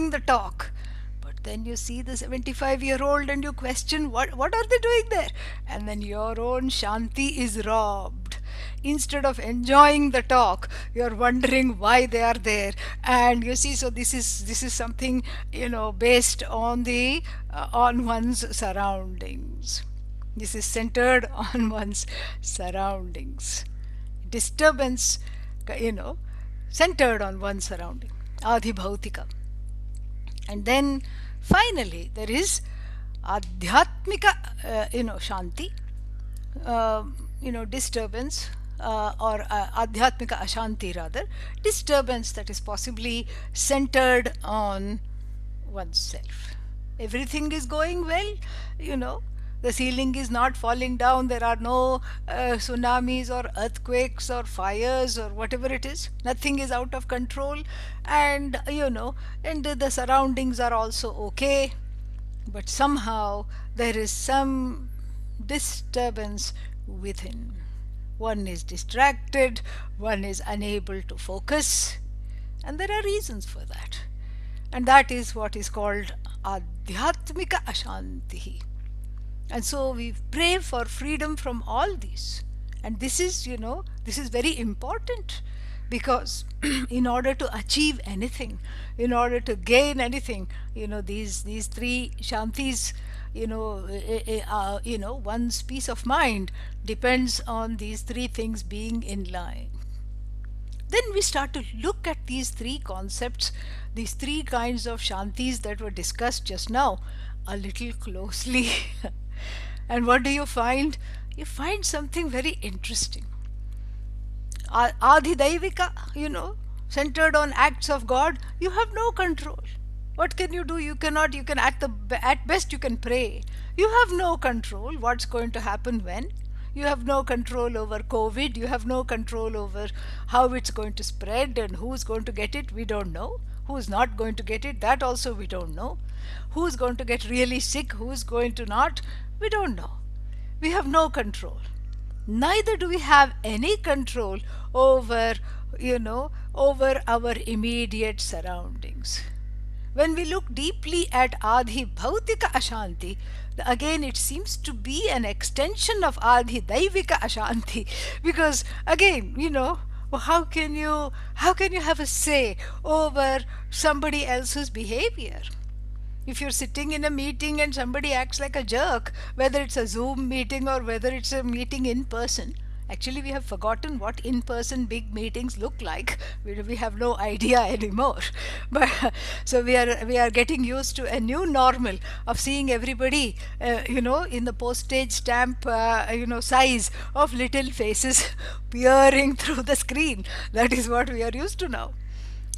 enjoying the talk. But then you see the 75-year-old and you question what are they doing there? And then your own Shanti is robbed. Instead of enjoying the talk, you're wondering why they are there. And you see, so this is something, based on the on one's surroundings. This is centered on one's surroundings. Disturbance, you know, centered on one's surrounding. Adhibhautika. And then finally there is adhyatmika, shanti, disturbance, or adhyatmika ashanti rather, disturbance that is possibly centered on oneself. Everything is going well, the ceiling is not falling down, there are no tsunamis or earthquakes or fires or whatever it is, nothing is out of control, and and the surroundings are also okay, but somehow there is some disturbance within. One is distracted, one is unable to focus, and there are reasons for that. And that is what is called adhyatmika ashanti. And so we pray for freedom from all these. And this is, this is very important, because in order to achieve anything, in order to gain anything, these three shantis, one's peace of mind depends on these three things being in line. Then we start to look at these three concepts, these three kinds of shantis that were discussed just now, a little closely. And what do you find? You find something very interesting. Adhidaivika, centered on acts of God, you have no control. What can you do? You cannot. You can at best you can pray. You have no control what's going to happen when. You have no control over COVID. You have no control over how it's going to spread and who's going to get it. We don't know. Who's not going to get it? That also we don't know. Who's going to get really sick? Who's going to not? We don't know. We have no control. Neither do we have any control over, over our immediate surroundings. When we look deeply at Adhi Bhautika Ashanti, again it seems to be an extension of Adhi Daivika Ashanti, because again, how can you have a say over somebody else's behavior? If you're sitting in a meeting and somebody acts like a jerk, whether it's a Zoom meeting or whether it's a meeting in person, actually we have forgotten what in-person big meetings look like. We have no idea anymore. But so we are getting used to a new normal of seeing everybody, in the postage stamp, size of little faces peering through the screen. That is what we are used to now.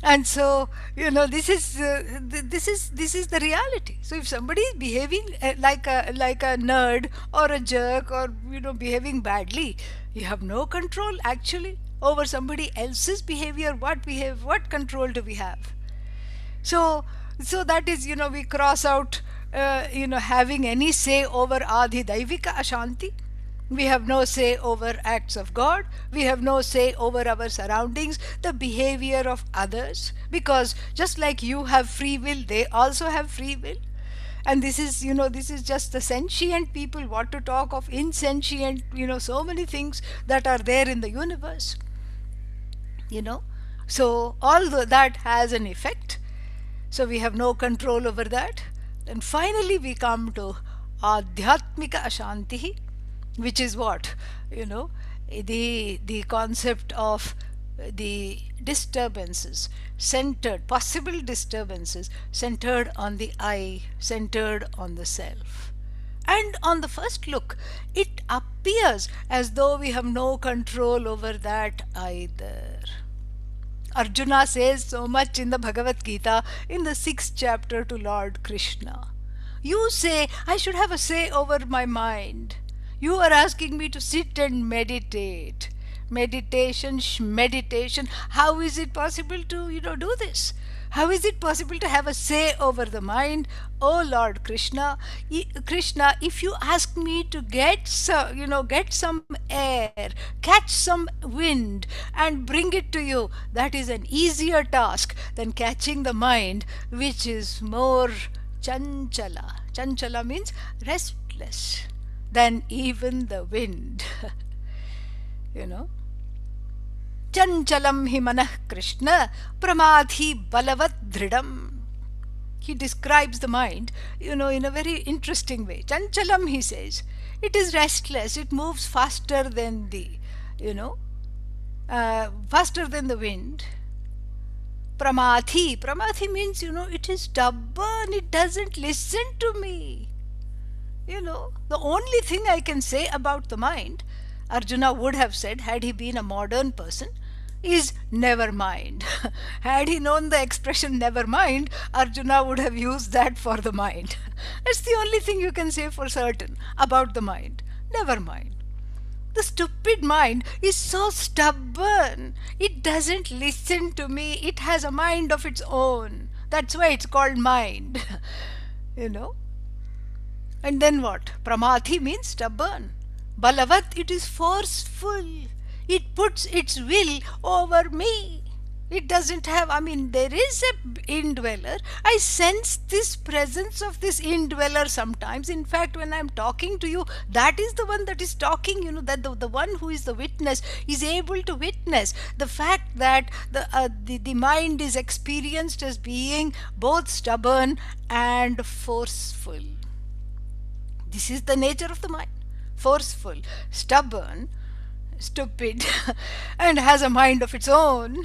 And so this is the reality. So if somebody is behaving like a nerd or a jerk, or behaving badly, you have no control actually over somebody else's behavior. What control do we have? So that is, we cross out having any say over Adhi Daivika Ashanti. We have no say over acts of God. We have no say over our surroundings, the behavior of others, because just like you have free will, they also have free will. And this is just the sentient people. What to talk of insentient, so many things that are there in the universe. So all that has an effect. So we have no control over that. Then finally we come to Adhyatmika Ashanti, which is what? The concept of the disturbances centered, possible disturbances centered on the I, centered on the self. And on the first look, it appears as though we have no control over that either. Arjuna says so much in the Bhagavad Gita in the 6th chapter to Lord Krishna. You say, I should have a say over my mind. You are asking me to sit and meditate. Meditation. How is it possible to, do this? How is it possible to have a say over the mind? Oh Lord Krishna, Krishna, if you ask me to get some air, catch some wind, and bring it to you, that is an easier task than catching the mind, which is more chanchala. Chanchala means restless than even the wind. you know. Chanchalam hi manah Krishna pramadhi balavat dhridam. He describes the mind, in a very interesting way. Chanchalam, he says, it is restless, it moves faster than faster than the wind. Pramadhi means, it is stubborn, it doesn't listen to me. The only thing I can say about the mind, Arjuna would have said had he been a modern person, is never mind. Had he known the expression never mind, Arjuna would have used that for the mind. That's the only thing you can say for certain about the mind. Never mind. The stupid mind is so stubborn. It doesn't listen to me. It has a mind of its own. That's why it's called mind. you know. And then what? Pramadhi means stubborn. Balavat, it is forceful. It puts its will over me. It doesn't have, there is a indweller. I sense this presence of this indweller sometimes. In fact, when I'm talking to you, that is the one that is talking, that the one who is the witness is able to witness the fact that the mind is experienced as being both stubborn and forceful. This is the nature of the mind. Forceful, stubborn, stupid, and has a mind of its own.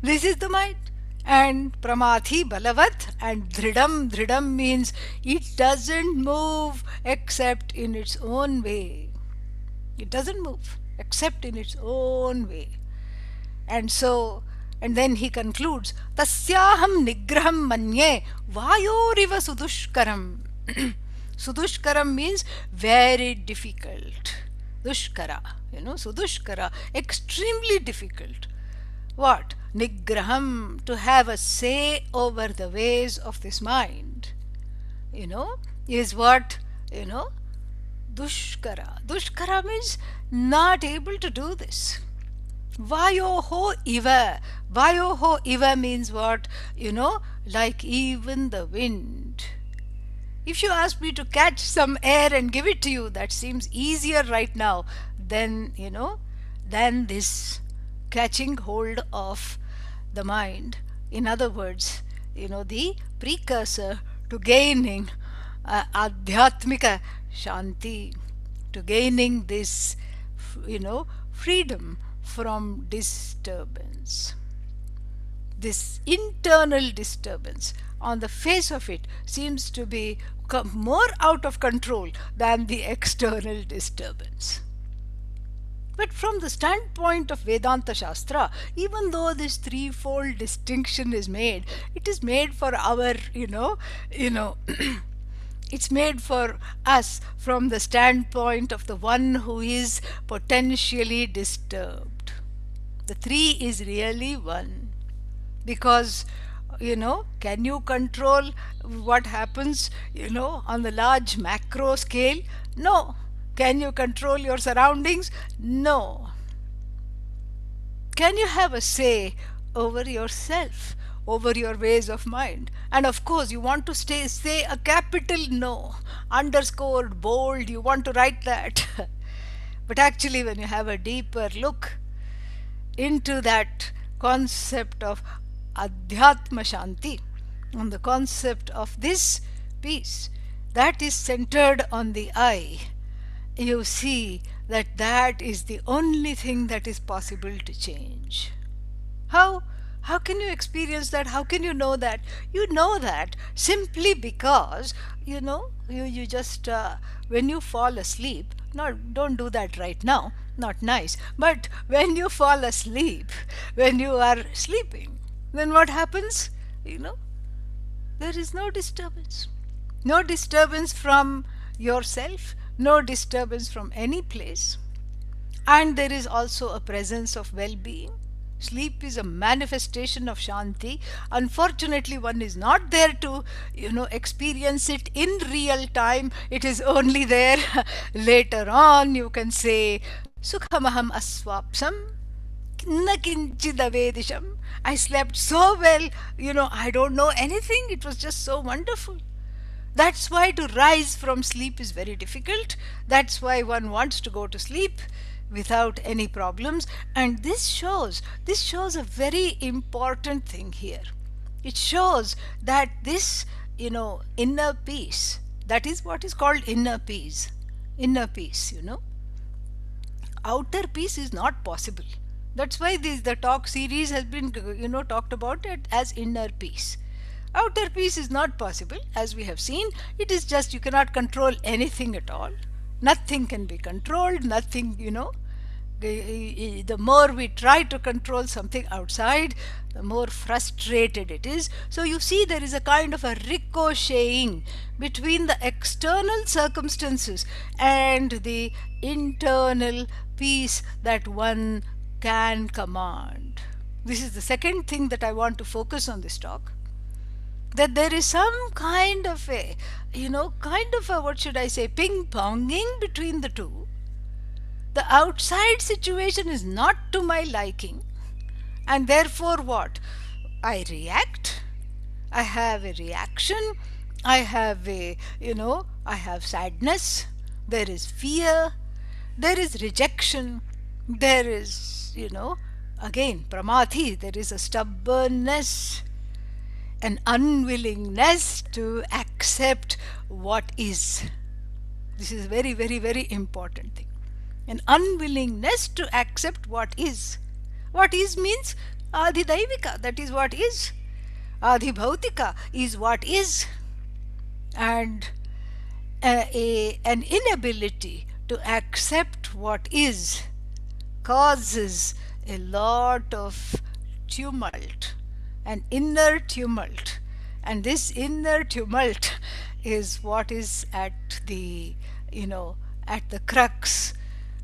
This is the mind. And pramadhi balavat and dhridam. Dhridam means it doesn't move except in its own way. It doesn't move except in its own way. And then he concludes, Tasyaham nigraham manye vayoriva sudushkaram. Sudushkaram means very difficult. Dushkara, sudushkara, extremely difficult. What? Nigraham, to have a say over the ways of this mind, is what, dushkara. Dushkara means not able to do this. Vayoho iva. Vayoho iva means what? Like even the wind. If you ask me to catch some air and give it to you, that seems easier right now than this catching hold of the mind. In other words, the precursor to gaining adhyatmika shanti, to gaining this, freedom from disturbance. This internal disturbance on the face of it seems to be more out of control than the external disturbance. But from the standpoint of Vedanta Shastra, even though this threefold distinction is made, it is made for our, it's made for us from the standpoint of the one who is potentially disturbed. The three is really one. Because, can you control what happens, on the large macro scale? No. Can you control your surroundings? No. Can you have a say over yourself, over your ways of mind? And of course, you want to say a capital no, underscored, bold, you want to write that. But actually, when you have a deeper look into that concept of Adhyatma Shanti, on the concept of this peace that is centered on the I, you see that is the only thing that is possible to change. How can you experience that? How can you know that? You know that simply because, you just, when you fall asleep, don't do that right now, not nice, but when you fall asleep, when you are sleeping, then what happens? There is no disturbance. No disturbance from yourself, no disturbance from any place. And there is also a presence of well-being. Sleep is a manifestation of Shanti. Unfortunately, one is not there to, experience it in real time. It is only there later on. You can say, Sukhamaham aswapsam na kinchidavedisham. I slept so well, I don't know anything. It was just so wonderful. That's why to rise from sleep is very difficult. That's why one wants to go to sleep without any problems. And this shows a very important thing here. It shows that this, inner peace, that is what is called inner peace. Inner peace, outer peace is not possible. That's why the talk series has been, talked about it as inner peace. Outer peace is not possible, as we have seen. It is just you cannot control anything at all. Nothing can be controlled. Nothing, the more we try to control something outside, the more frustrated it is. So you see, there is a kind of a ricocheting between the external circumstances and the internal peace that one can command. This is the second thing that I want to focus on this talk. That there is some kind of a, what should I say, ping-ponging between the two. The outside situation is not to my liking, and therefore what? I react, I have a reaction, I have I have sadness, there is fear, there is rejection, there is, again, pramati, there is a stubbornness, an unwillingness to accept what is. This is a very, very, very important thing. An unwillingness to accept what is. What is means adhidaivika, that is what is. Adhibhautika is what is. And an inability to accept what is causes a lot of tumult, an inner tumult. And this inner tumult is what is at the, at the crux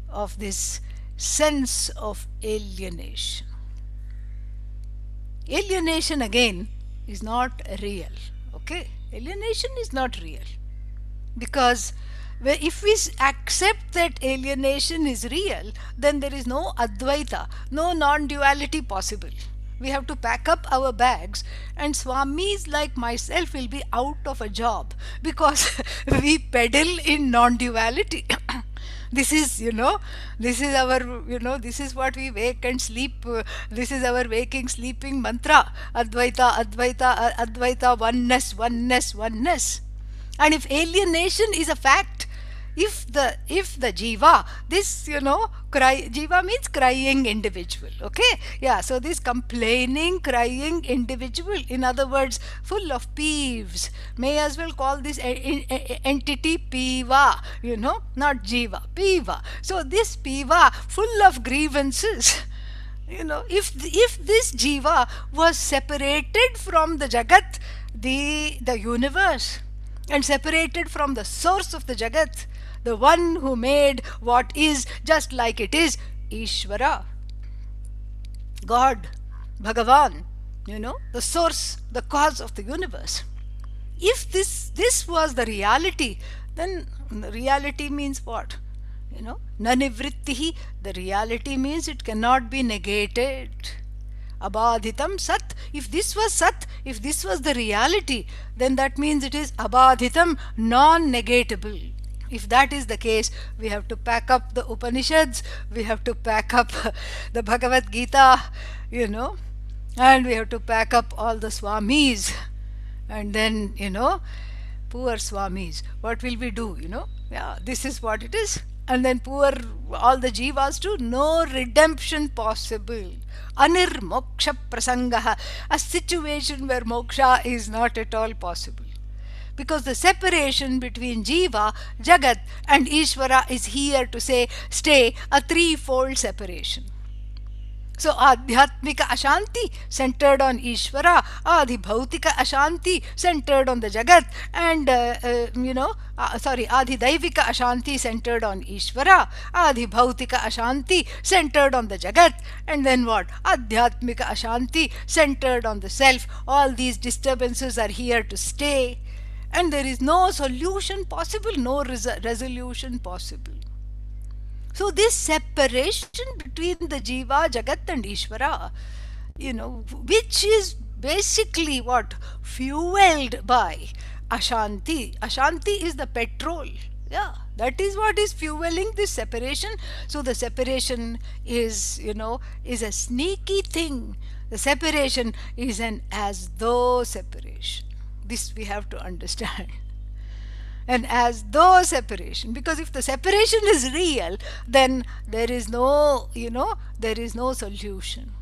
of this sense of alienation. Alienation again is not real. Okay? Alienation is not real. Because if we accept that alienation is real, then there is no Advaita, no non-duality possible. We have to pack up our bags, and Swamis like myself will be out of a job because we peddle in non-duality. This is, this is our, this is what we wake and sleep. This is our waking, sleeping mantra. Advaita, Advaita, Advaita, oneness, oneness, oneness. And if alienation is a fact, if the jiva, this, jiva means crying individual, okay? Yeah, so this complaining, crying individual, in other words, full of peeves, may as well call this entity piva, not jiva, piva. So this piva, full of grievances, if this jiva was separated from the jagat, the universe, and separated from the source of the jagat, the one who made what is just like it is, Ishvara, God, Bhagavan, the source, the cause of the universe. If this was the reality, then reality means what? Nanivrittihi, the reality means it cannot be negated. Abadhitam sat. If this was sat, if this was the reality, then that means it is abadhitam, non-negatable. If that is the case, we have to pack up the Upanishads, we have to pack up the Bhagavad Gita, and we have to pack up all the Swamis. And then, poor Swamis, what will we do, Yeah, this is what it is. And then poor, all the jivas too, no redemption possible. Anirmoksha prasangaha, a situation where moksha is not at all possible. Because the separation between jiva, jagat and Ishvara is here to stay a threefold separation. So Adhyatmika Ashanti centered on Ishvara, Adhibhautika Ashanti centered on the Jagat, and Adhidaivika Ashanti centered on Ishvara, Adhibhautika Ashanti centered on the Jagat, and then what? Adhyatmika Ashanti centered on the self. All these disturbances are here to stay, and there is no solution possible, no resolution possible. So this separation between the Jiva, Jagat and Ishvara, which is basically what? Fueled by Ashanti. Ashanti is the petrol. Yeah, that is what is fueling this separation. So the separation is a sneaky thing. The separation is an as though separation. This we have to understand. And as though separation, because if the separation is real, then there is no solution.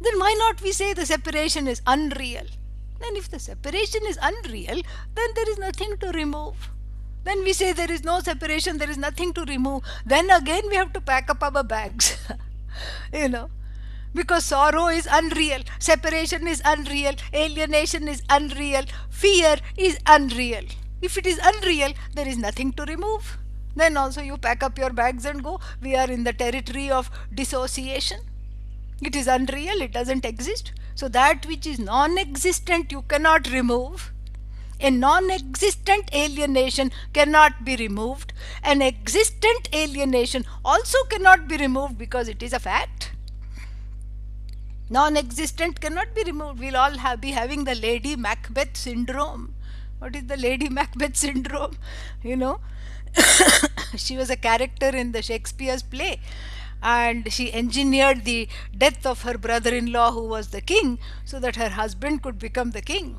Then why not we say the separation is unreal? Then if the separation is unreal, then there is nothing to remove. Then we say there is no separation, there is nothing to remove. Then again we have to pack up our bags. you know because sorrow is unreal, separation is unreal, alienation is unreal, fear is unreal. If it is unreal, there is nothing to remove. Then also you pack up your bags and go. We are in the territory of dissociation. It is unreal, it doesn't exist. So that which is non-existent you cannot remove. A non-existent alienation cannot be removed. An existent alienation also cannot be removed because it is a fact. Non-existent cannot be removed. We'll all be having the Lady Macbeth syndrome. What is the Lady Macbeth syndrome? She was a character in the Shakespeare's play, and she engineered the death of her brother-in-law who was the king so that her husband could become the king.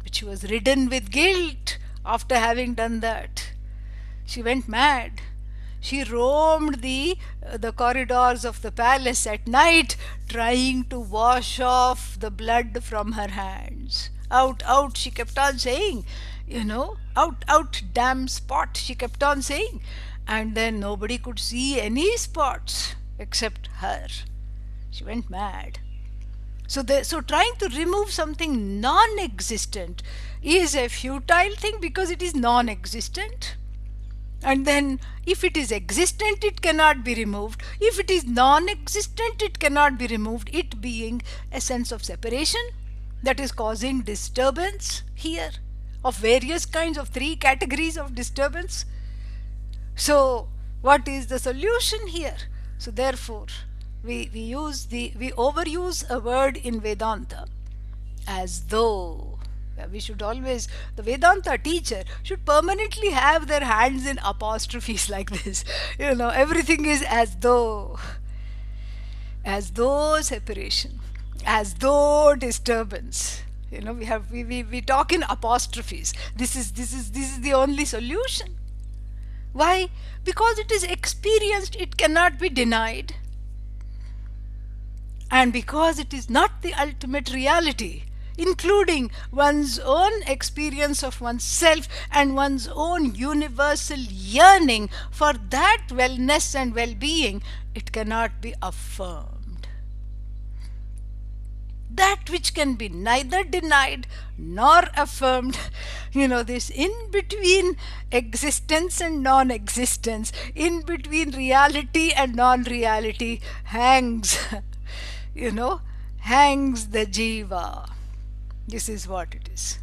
But she was ridden with guilt after having done that. She went mad. She roamed the corridors of the palace at night trying to wash off the blood from her hands. Out, out, she kept on saying, out, out, damn spot, she kept on saying. And then nobody could see any spots except her. She went mad. So trying to remove something non-existent is a futile thing because it is non-existent. And then if it is existent, it cannot be removed. If it is non-existent, it cannot be removed. It being a sense of separation that is causing disturbance here of various kinds of 3 categories of disturbance. So what is the solution here? So therefore we overuse a word in Vedanta, as though. We should always, the Vedanta teacher should permanently have their hands in apostrophes like this. Everything is as though separation, as though disturbance. We talk in apostrophes. This is the only solution. Why? Because it is experienced, it cannot be denied. And because it is not the ultimate reality, including one's own experience of oneself and one's own universal yearning for that wellness and well-being, it cannot be affirmed. That which can be neither denied nor affirmed, this in between existence and non-existence, in between reality and non-reality, hangs the jiva. This is what it is.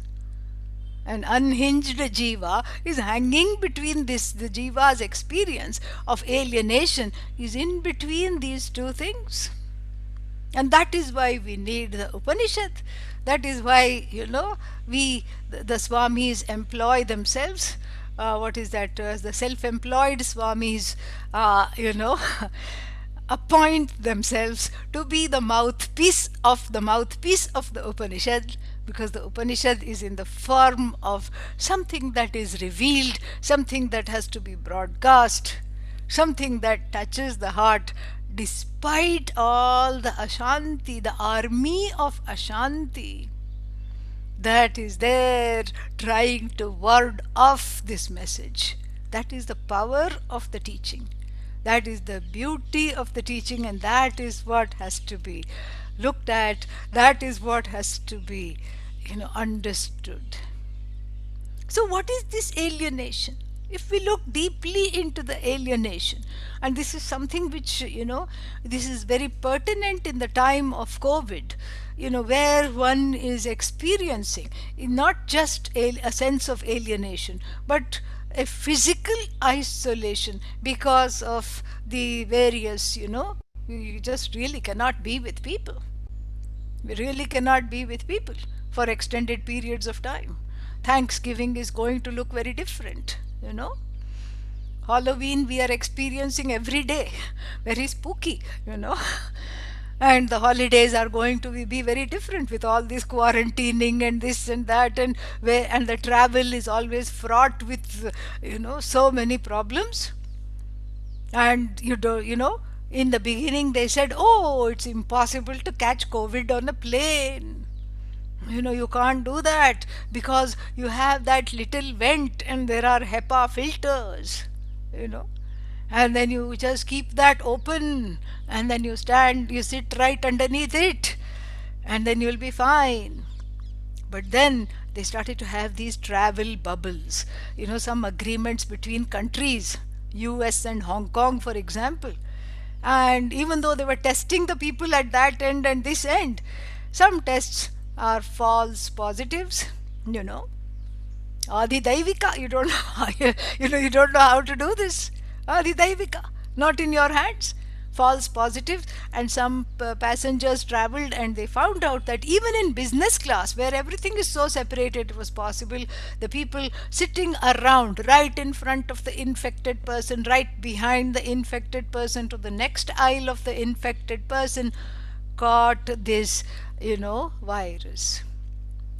An unhinged jiva is hanging between the jiva's experience of alienation is in between these 2 things. And that is why we need the Upanishad. That is why, the Swamis employ themselves. The self-employed Swamis, appoint themselves to be the mouthpiece of the Upanishad, because the Upanishad is in the form of something that is revealed, something that has to be broadcast, something that touches the heart despite all the Ashanti, the army of Ashanti that is there trying to ward off this message. That is the power of the teaching. That is the beauty of the teaching, and that is what has to be looked at. That is what has to be, understood. So, what is this alienation? If we look deeply into the alienation, and this is something which, this is very pertinent in the time of COVID, where one is experiencing not just a sense of alienation, but a physical isolation because of the various, you just really cannot be with people. We really cannot be with people for extended periods of time. Thanksgiving is going to look very different. Halloween we are experiencing every day, very spooky. And the holidays are going to be very different with all this quarantining and this and that, and the travel is always fraught with so many problems. And in the beginning they said, oh, it's impossible to catch COVID on a plane. You can't do that because you have that little vent and there are HEPA filters, you know. And then you just keep that open, and then you sit right underneath it, and then you'll be fine. But then they started to have these travel bubbles, some agreements between countries, US and Hong Kong, for example. And even though they were testing the people at that end and this end, some tests are false positives, Adi Daivika, you don't know, you don't know how to do this. Adi Daivika, not in your hands. False positives, and some passengers traveled and they found out that even in business class, where everything is so separated, it was possible the people sitting around right in front of the infected person, right behind the infected person, to the next aisle of the infected person, caught this virus.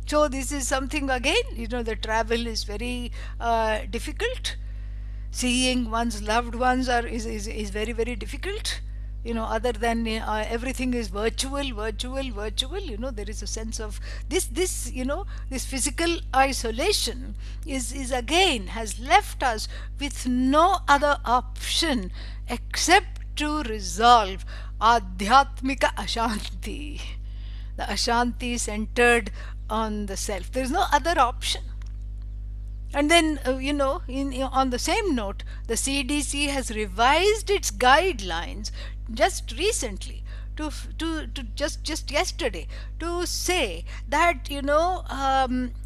So this is something, again, the travel is very difficult. Seeing one's loved ones is very, very difficult. Other than everything is virtual. There is a sense of this physical isolation is again has left us with no other option except to resolve adhyatmika ashanti, the ashanti centered on the self. There is no other option. And then, on the same note, the CDC has revised its guidelines just recently, to just yesterday, to say that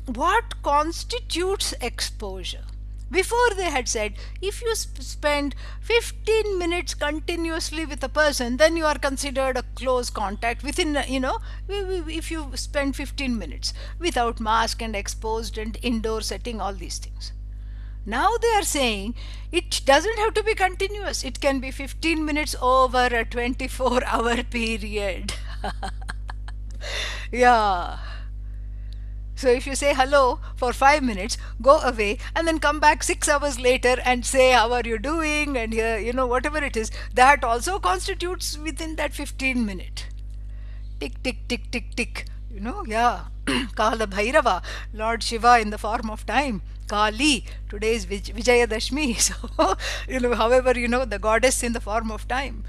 what constitutes exposure. Before they had said, if you spend 15 minutes continuously with a person, then you are considered a close contact within, if you spend 15 minutes without mask and exposed and indoor setting, all these things. Now they are saying it doesn't have to be continuous. It can be 15 minutes over a 24-hour period. Yeah. So if you say hello for 5 minutes, go away, and then come back 6 hours later and say, how are you doing? And whatever it is, that also constitutes within that 15 minute. Tick, tick, tick, tick, tick. Yeah. Kala Bhairava, Lord Shiva in the form of time. Kali, today is Vijayadashmi. So, however, the goddess in the form of time,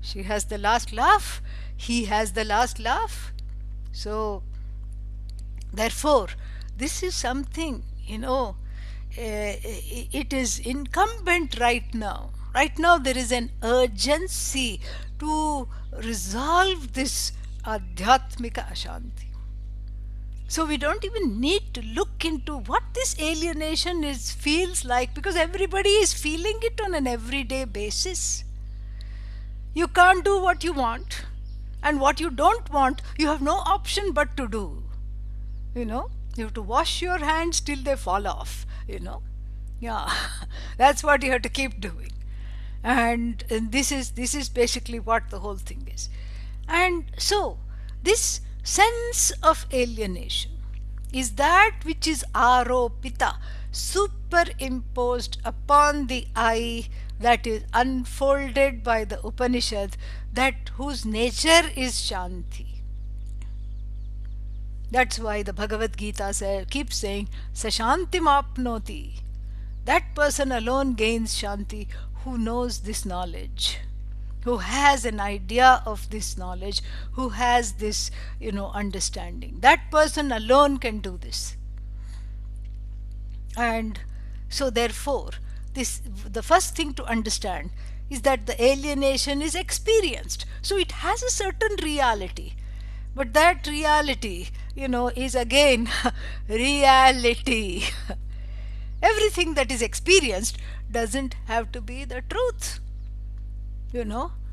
she has the last laugh. He has the last laugh. So, therefore, this is something, it is incumbent right now. Right now, there is an urgency to resolve this adhyatmika ashanti. So we don't even need to look into what this alienation feels like, because everybody is feeling it on an everyday basis. You can't do what you want, and what you don't want, you have no option but to do. You have to wash your hands till they fall off, Yeah, that's what you have to keep doing. And this is basically what the whole thing is. And so, this sense of alienation is that which is aropita, superimposed upon the I, that is unfolded by the Upanishad, that whose nature is Shanti. That's why the Bhagavad Gita keeps saying, Sashantim apnoti. That person alone gains Shanti who knows this knowledge, who has an idea of this knowledge, who has this, understanding. That person alone can do this. And so therefore, this the first thing to understand is that the alienation is experienced. So it has a certain reality. But that reality, is again reality. Everything that is experienced doesn't have to be the truth.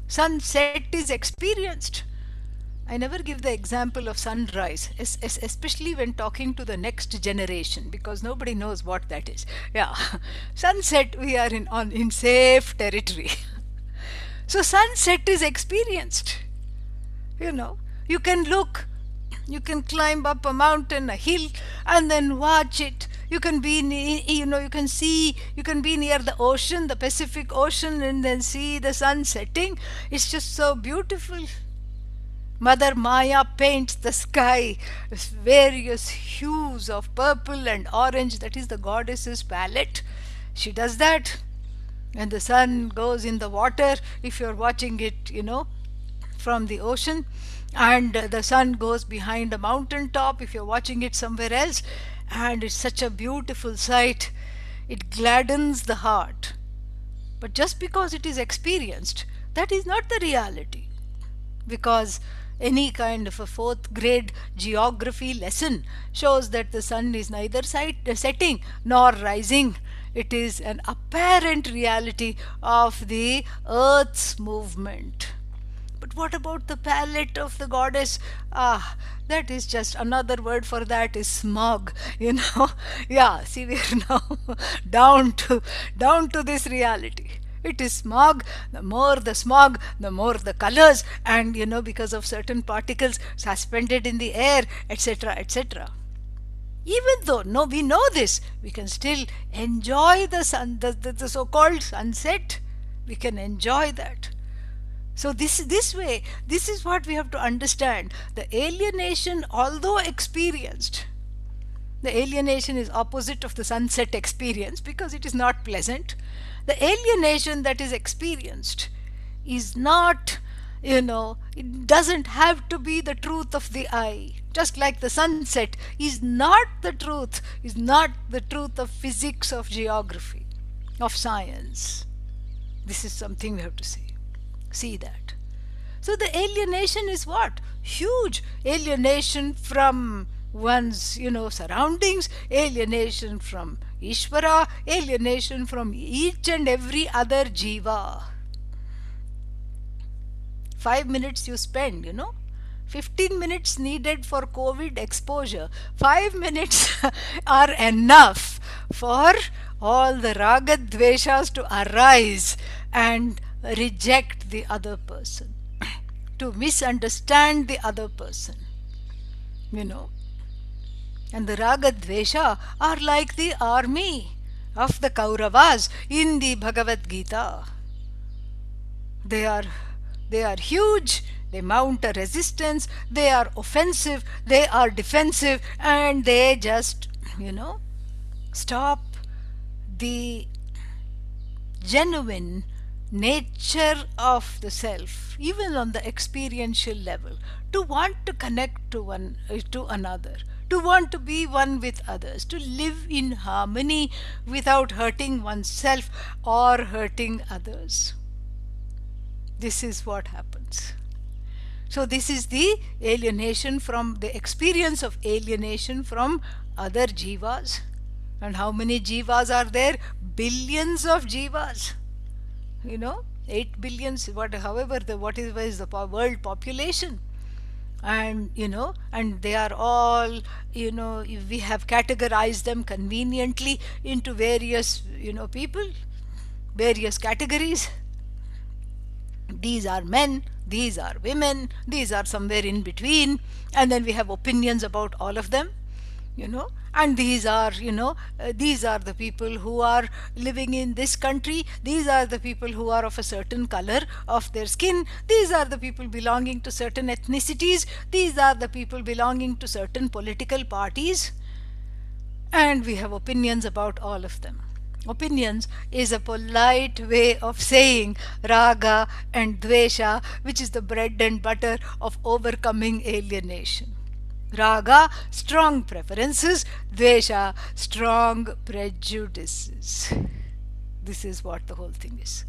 Sunset is experienced. I never give the example of sunrise, especially when talking to the next generation, because nobody knows what that is. Yeah, sunset, we are in safe territory. So sunset is experienced. You can look, you can climb up a mountain, a hill, and then watch it. You can be, you can see, you can be near the ocean, the Pacific Ocean, and then see the sun setting. It's just so beautiful. Mother Maya paints the sky with various hues of purple and orange. That is the goddess's palette. She does that. And the sun goes in the water, if you're watching it, from the ocean. And the sun goes behind a mountain top if you're watching it somewhere else. And it's such a beautiful sight. It gladdens the heart. But just because it is experienced, that is not the reality. Because any kind of a fourth grade geography lesson shows that the sun is neither setting nor rising. It is an apparent reality of the earth's movement. But what about the palette of the goddess? That is just another word for that is smog. Yeah, see, we are now down to this reality. It is smog. The more the smog, the more the colors, and because of certain particles suspended in the air, etc., etc. Even though we know this, we can still enjoy the sun, the so-called sunset. We can enjoy that. So this way, this is what we have to understand. The alienation, although experienced, the alienation is opposite of the sunset experience because it is not pleasant. The alienation that is experienced is not, it doesn't have to be the truth of the eye. Just like the sunset is not the truth of physics, of geography, of science. This is something we have to see that. So the alienation is what? Huge. Alienation from one's, surroundings, alienation from Ishvara, alienation from each and every other jiva. 5 minutes you spend, 15 minutes needed for COVID exposure. 5 minutes are enough for all the raga dveshas to arise and reject the other person, to misunderstand the other person, And the raga dvesha are like the army of the Kauravas in the Bhagavad Gita. They are huge, they mount a resistance, they are offensive, they are defensive, and they just, stop the genuine nature of the self, even on the experiential level, to want to connect to another, to want to be one with others, to live in harmony without hurting oneself or hurting others. This is what happens. So this is the alienation from the experience of alienation from other jivas. And how many jivas are there? Billions of jivas. 8 billions, what is the world population. And and they are all, we have categorized them conveniently into various, people, various categories. These are men, these are women, these are somewhere in between, and then we have opinions about all of them, and these are, these are the people who are living in this country, these are the people who are of a certain color of their skin, these are the people belonging to certain ethnicities, these are the people belonging to certain political parties, and we have opinions about all of them. Opinions is a polite way of saying raga and dvesha, which is the bread and butter of overcoming alienation. Raga, strong preferences; dvesha, strong prejudices. This is what the whole thing is.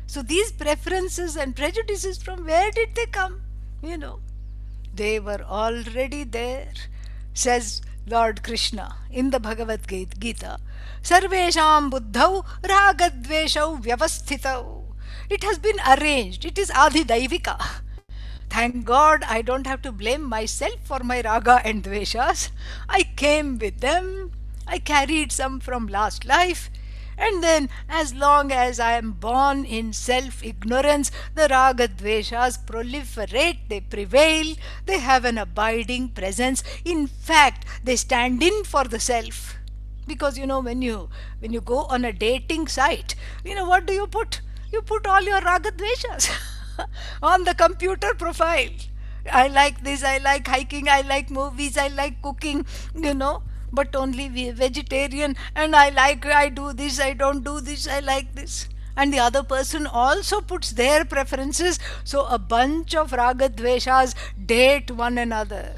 So these preferences and prejudices, from where did they come? You know, they were already there, says Lord Krishna in the Bhagavad Gita. Sarvesham buddhau ragadveshau vyavasthitau. It has been arranged. It is adhidaivika. Thank God I don't have to blame myself for my raga and dveshas. I came with them. I carried some from last life. And then, as long as I am born in self ignorance, the raga dveshas proliferate, they prevail, they have an abiding presence. In fact, they stand in for the self. Because when you go on a dating site, what do you put? You put all your raga dveshas on the computer profile. I like this, I like hiking, I like movies, I like cooking, but only vegetarian, and I do this, I don't do this, I like this. And the other person also puts their preferences, so a bunch of raga dveshas date one another.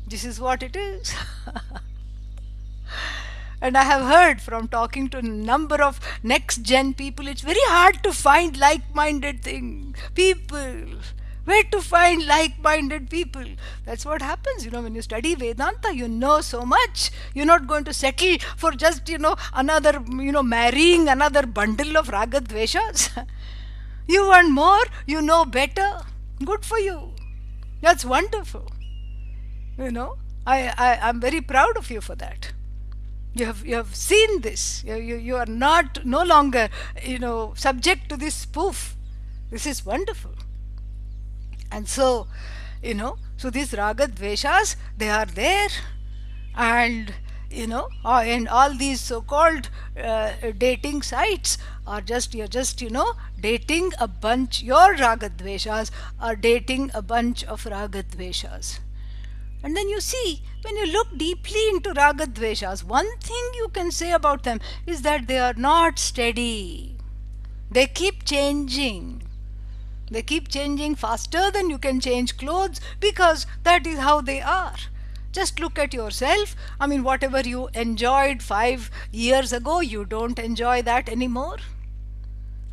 This is what it is. And I have heard from talking to a number of next gen people, it's very hard to find like minded people. Where to find like minded people? That's what happens, when you study Vedanta, you know so much. You're not going to settle for just, another, marrying another bundle of raga dveshas. You want more, you know better. Good for you. That's wonderful. I'm very proud of you for that. You have seen this. You are not no longer subject to this spoof. This is wonderful. And so so these raga dveshas, they are there, and and all these so-called dating sites are just, you're just dating a bunch. Your raga dveshas are dating a bunch of raga dveshas. And then you see, when you look deeply into raga dveshas, one thing you can say about them is that they are not steady. They keep changing. They keep changing faster than you can change clothes, because that is how they are. Just look at yourself. I mean, whatever you enjoyed 5 years ago, you don't enjoy that anymore.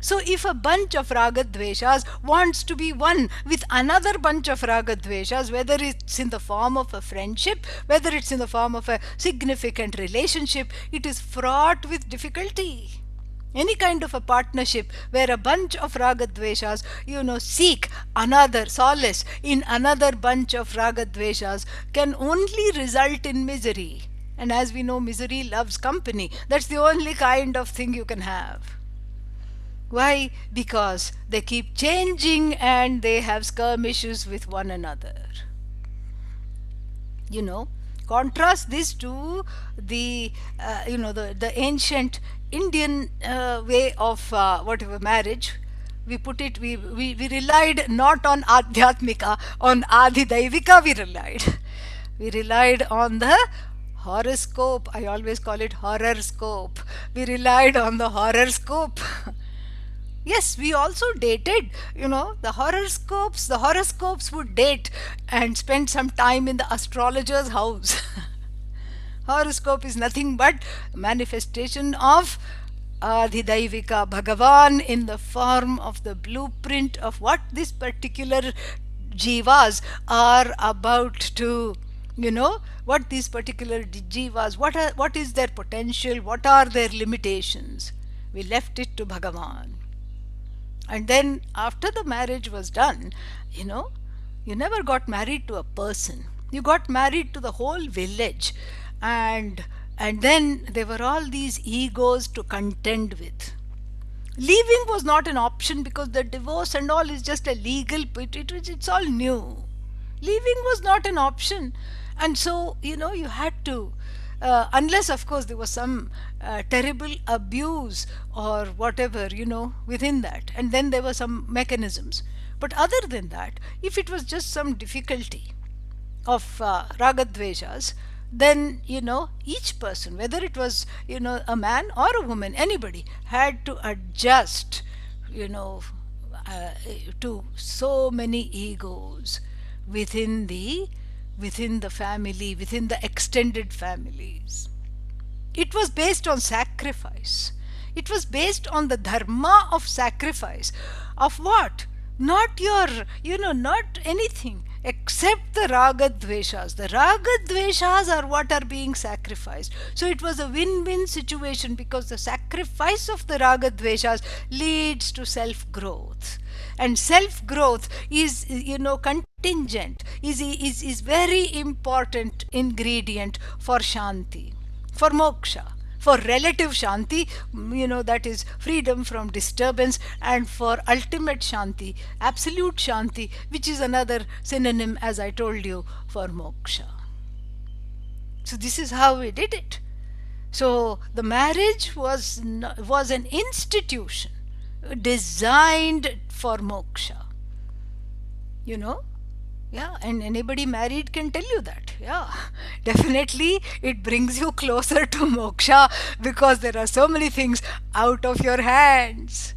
So if a bunch of raga dveshas wants to be one with another bunch of raga dveshas, whether it's in the form of a friendship, whether it's in the form of a significant relationship, it is fraught with difficulty. Any kind of a partnership where a bunch of raga dveshas, seek another solace in another bunch of raga dveshas, can only result in misery. And as we know, misery loves company. That's the only kind of thing you can have. Why? Because they keep changing and they have skirmishes with one another. Contrast this to the the ancient Indian way of whatever marriage. We relied not on adhyatmika, on adhidaivika we relied on the horoscope. I always call it horoscope. We relied on the horoscope. Yes, we also dated, the horoscopes. The horoscopes would date and spend some time in the astrologer's house. Horoscope is nothing but manifestation of Adhidaivika Bhagavan in the form of the blueprint of what this particular jivas are about to, what these particular jivas, what is their potential, what are their limitations. We left it to Bhagavan. And then after the marriage was done, you never got married to a person. You got married to the whole village. And then there were all these egos to contend with. Leaving was not an option, because the divorce and all is just a legal, it's all new. Leaving was not an option. And so, you had to, unless of course there was some terrible abuse or whatever, within that. And then there were some mechanisms. But other than that, if it was just some difficulty of ragadveshas, then each person, whether it was a man or a woman, anybody had to adjust you know uh, to so many egos within the family, within the extended families. It was based on sacrifice. It was based on the dharma of sacrifice. Of what? Not not anything except the raga dveshas. The raga dveshas are what are being sacrificed. So it was a win win situation, because the sacrifice of the raga dveshas leads to self growth. And self growth is, contingent, is very important ingredient for shanti, for moksha, for relative shanti, that is freedom from disturbance, and for ultimate shanti, absolute shanti, which is another synonym, as I told you, for moksha. So this is how we did it. So the marriage was an institution designed for moksha. You know, yeah, and anybody married can tell you that. Yeah, definitely it brings you closer to moksha, because there are so many things out of your hands.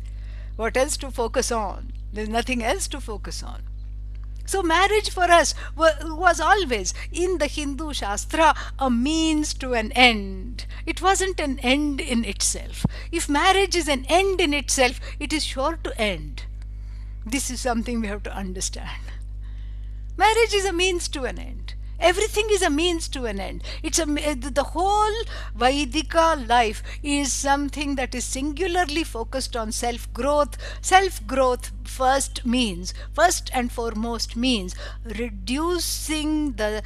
What else to focus on? There's nothing else to focus on. So, marriage for us was always, in the Hindu Shastra, a means to an end. It wasn't an end in itself. If marriage is an end in itself, it is sure to end. This is something we have to understand. Marriage is a means to an end. Everything is a means to an end. The whole Vaidika life is something that is singularly focused on self growth. Self growth first and foremost means reducing the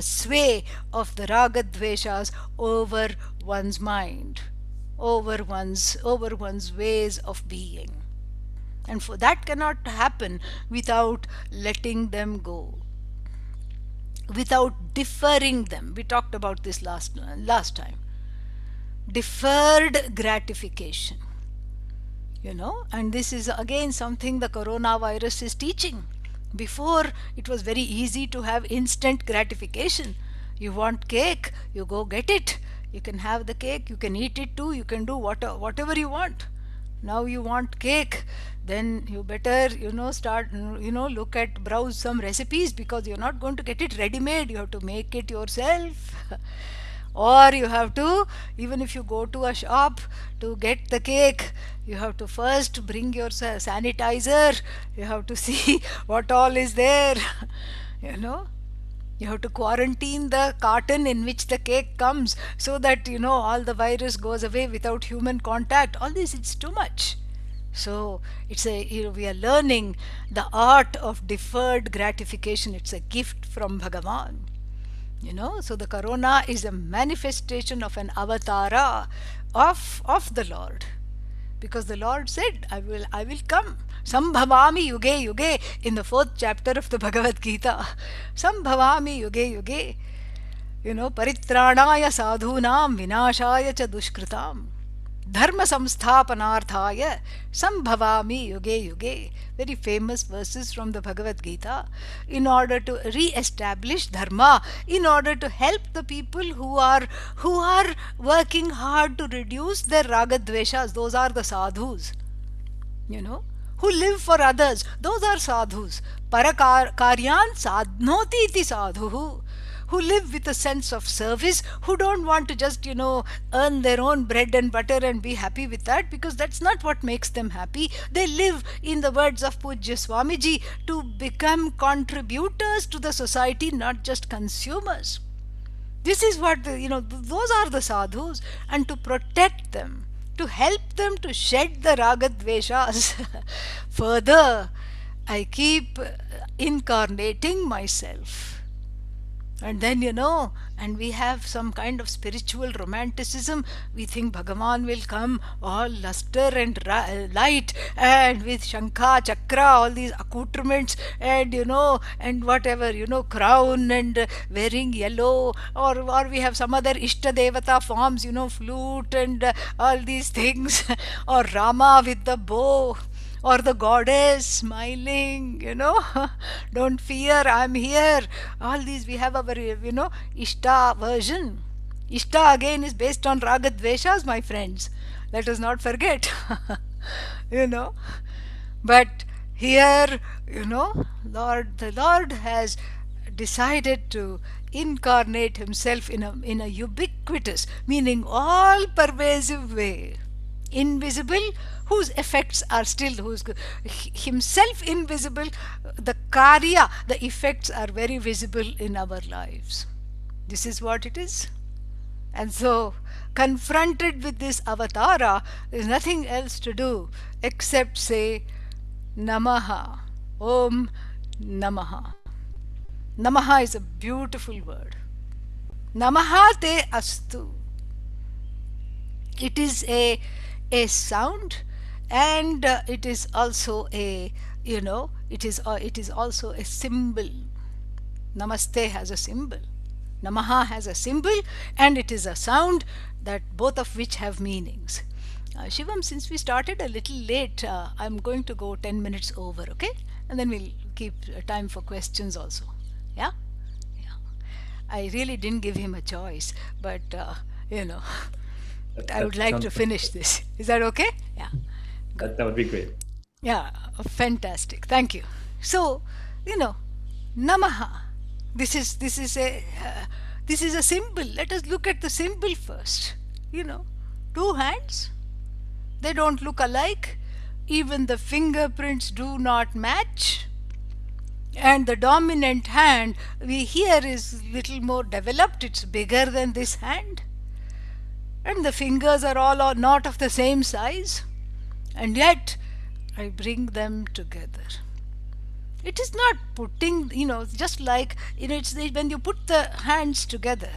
sway of the raga dveshas over one's mind, over one's ways of being. And for that cannot happen without letting them go, without deferring them. We talked about this last time. Deferred gratification. And this is again something the coronavirus is teaching. Before, it was very easy to have instant gratification. You want cake, you go get it. You can have the cake, you can eat it too, you can do whatever you want. Now you want cake, then you better start browse some recipes, because you're not going to get it ready made. You have to make it yourself. Or you have to, even if you go to a shop to get the cake, you have to first bring your sanitizer. You have to see what all is there. You have to quarantine the carton in which the cake comes, so that all the virus goes away without human contact. All this, it's too much. So we are learning the art of deferred gratification. It's a gift from Bhagavan. So the corona is a manifestation of an avatara of the Lord, because the Lord said, I will come. Sambhavami yuge yuge, in the 4th chapter of the Bhagavad Gita. Sambhavami yuge yuge. Paritranaya sadhunam vinashaya cha dushkritam. Dharma samsthapanarthaya sambhavami yuge yuge. Very famous verses from the Bhagavad Gita. In order to re-establish dharma, in order to help the people who are working hard to reduce their raga dveshas, those are the sadhus. Who live for others, those are sadhus. Parakaryan sadhnoti iti sadhuhu. Who live with a sense of service, who don't want to just, earn their own bread and butter and be happy with that, because that's not what makes them happy. They live, in the words of Pujya Swamiji, to become contributors to the society, not just consumers. This is what, those are the sadhus, and to protect them, to help them to shed the raga dveshas. Further, I keep incarnating myself. And then, and we have some kind of spiritual romanticism. We think Bhagavan will come all luster and light, and with Shankha, Chakra, all these accoutrements, and and whatever, crown, and wearing yellow, or we have some other Ishta Devata forms, flute and all these things, or Rama with the bow, or the goddess smiling, don't fear, I'm here. All these, we have our, Ishta version. Ishta again is based on Raga Dveshas, my friends. Let us not forget. you know. But here, the Lord has decided to incarnate himself in a ubiquitous, meaning all pervasive way. Invisible, whose effects are still, whose himself invisible, the karya, the effects are very visible in our lives. This is what it is. And so, confronted with this avatara, there is nothing else to do except say Namaha. Om Namaha. Namaha is a beautiful word. Namaha te astu. It is a sound, and it is also it is also a symbol. Namaste has a symbol. Namaha has a symbol, and it is a sound, that both of which have meanings. Shivam, since we started a little late, I'm going to go 10 minutes over, okay? And then we'll keep time for questions also. Yeah? Yeah. I really didn't give him a choice, but, I would like to finish this. Is that okay? Yeah. That would be great. Yeah, fantastic. Thank you. So, Namaha. This is a symbol. Let us look at the symbol first. Two hands. They don't look alike. Even the fingerprints do not match. And the dominant hand here is little more developed. It's bigger than this hand. And the fingers are all not of the same size. And yet, I bring them together. It is not putting, just like, it's when you put the hands together,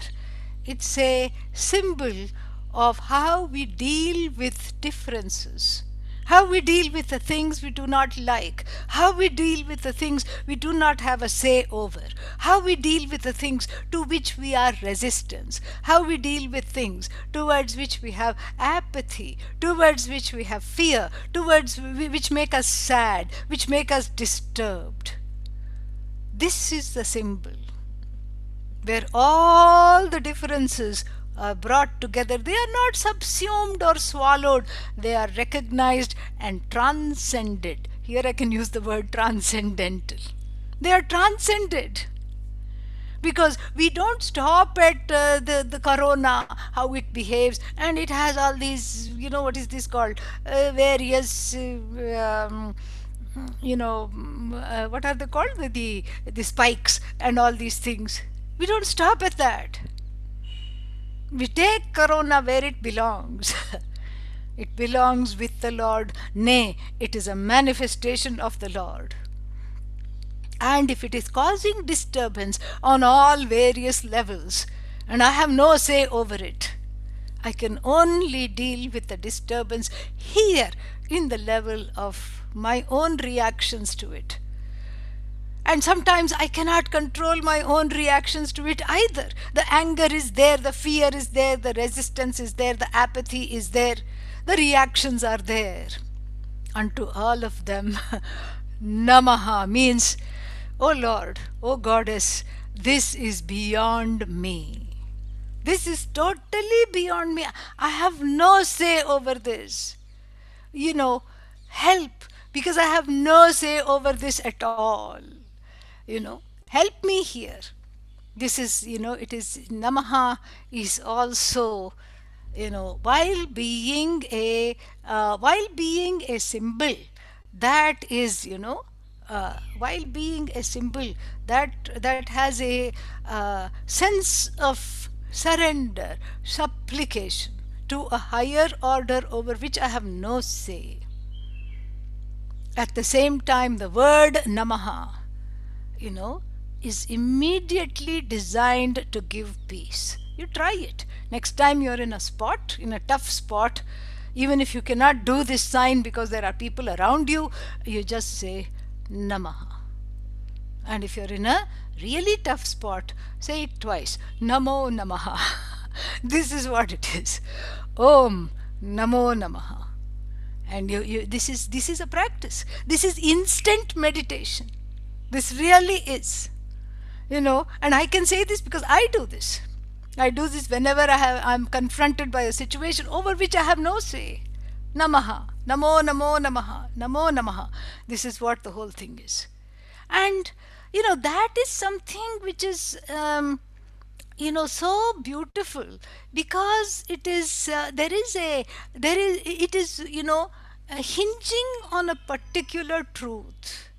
it's a symbol of how we deal with differences, how we deal with the things we do not like, how we deal with the things we do not have a say over, how we deal with the things to which we are resistant, how we deal with things towards which we have apathy, towards which we have fear, towards which make us sad, which make us disturbed. This is the symbol where all the differences are brought together. They are not subsumed or swallowed. They are recognized and transcended. Here I can use the word transcendental. They are transcended. Because we don't stop at the corona, how it behaves, and it has all these, what is this called? Various, what are they called? The spikes and all these things. We don't stop at that. We take corona where it belongs. It belongs with the Lord. Nay, it is a manifestation of the Lord. And if it is causing disturbance on all various levels, and I have no say over it, I can only deal with the disturbance here in the level of my own reactions to it. And sometimes I cannot control my own reactions to it either. The anger is there, the fear is there, the resistance is there, the apathy is there, the reactions are there. Unto all of them, Namaha means, O Lord, O Goddess, this is beyond me. This is totally beyond me. I have no say over this. Help, because I have no say over this at all. Help me here. This is, it is, Namaha is also, while being a symbol, that is, while being a symbol that has a sense of surrender, supplication to a higher order over which I have no say. At the same time, the word Namaha, is immediately designed to give peace. You try it. Next time you're in a tough spot, even if you cannot do this sign because there are people around you, you just say Namaha. And if you're in a really tough spot, say it twice. Namo Namaha. This is what it is. Om Namo Namaha. And this is a practice. This is instant meditation. This really is. And I can say this because I do this. I do this whenever I'm confronted by a situation over which I have no say. Namaha, namo, namo, namaha, namo, namaha. This is what the whole thing is. And, that is something which is, so beautiful, because it is, hinging on a particular truth.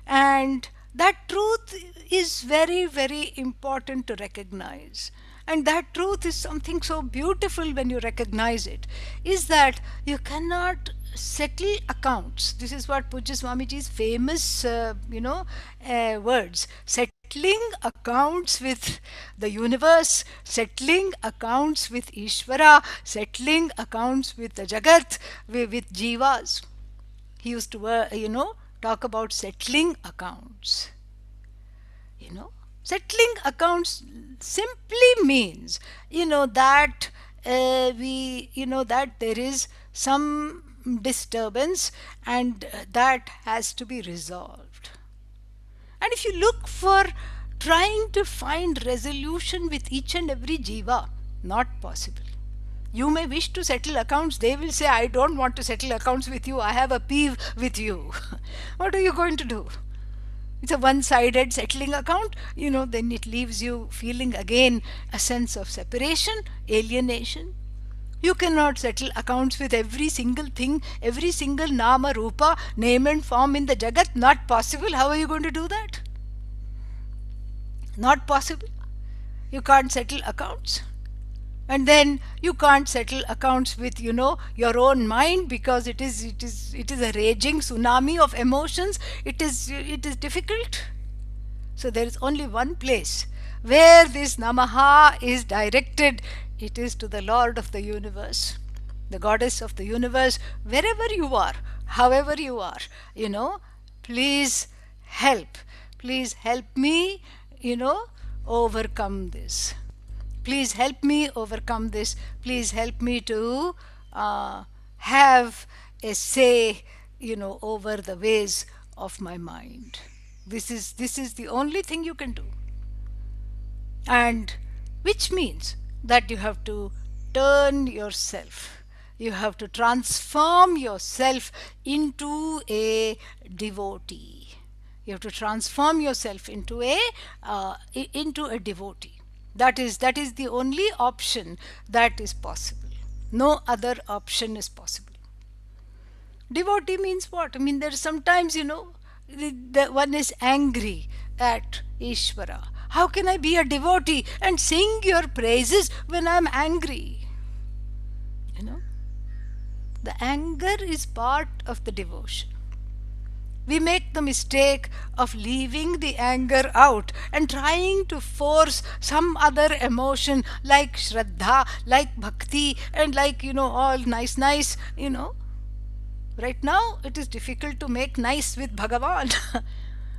And that truth is very, very important to recognize. And that truth is something so beautiful when you recognize it, is that you cannot settle accounts. This is what Pujya Swamiji's famous, words. Settling accounts with the universe, settling accounts with Ishvara, settling accounts with the Jagat, with Jivas. He used to, talk about settling accounts. Settling accounts simply means, that that there is some disturbance, and that has to be resolved. And if you look for trying to find resolution with each and every jiva, not possible. You may wish to settle accounts, they will say, I don't want to settle accounts with you, I have a peeve with you. What are you going to do? It's a one-sided settling account, then it leaves you feeling again a sense of separation, alienation. You cannot settle accounts with every single thing, every single nama, rupa, name and form in the Jagat. Not possible. How are you going to do that? Not possible. You can't settle accounts. And then you can't settle accounts with, your own mind, because it is a raging tsunami of emotions. It is difficult. So there is only one place where this namaha is directed. It is to the Lord of the universe, the Goddess of the universe. Wherever you are, however you are, please help. Please help me, overcome this. Please help me overcome this. Please help me to have a say, over the ways of my mind. This is the only thing you can do. And which means that you have to turn yourself. You have to transform yourself into a devotee. You have to transform yourself into a devotee. That is the only option that is possible. No other option is possible. Devotee means what? I mean, there's sometimes, the one is angry at Ishvara. How can I be a devotee and sing your praises when I'm angry? The anger is part of the devotion. We make the mistake of leaving the anger out and trying to force some other emotion like Shraddha, like Bhakti, and like, all nice. Right now, it is difficult to make nice with Bhagavan.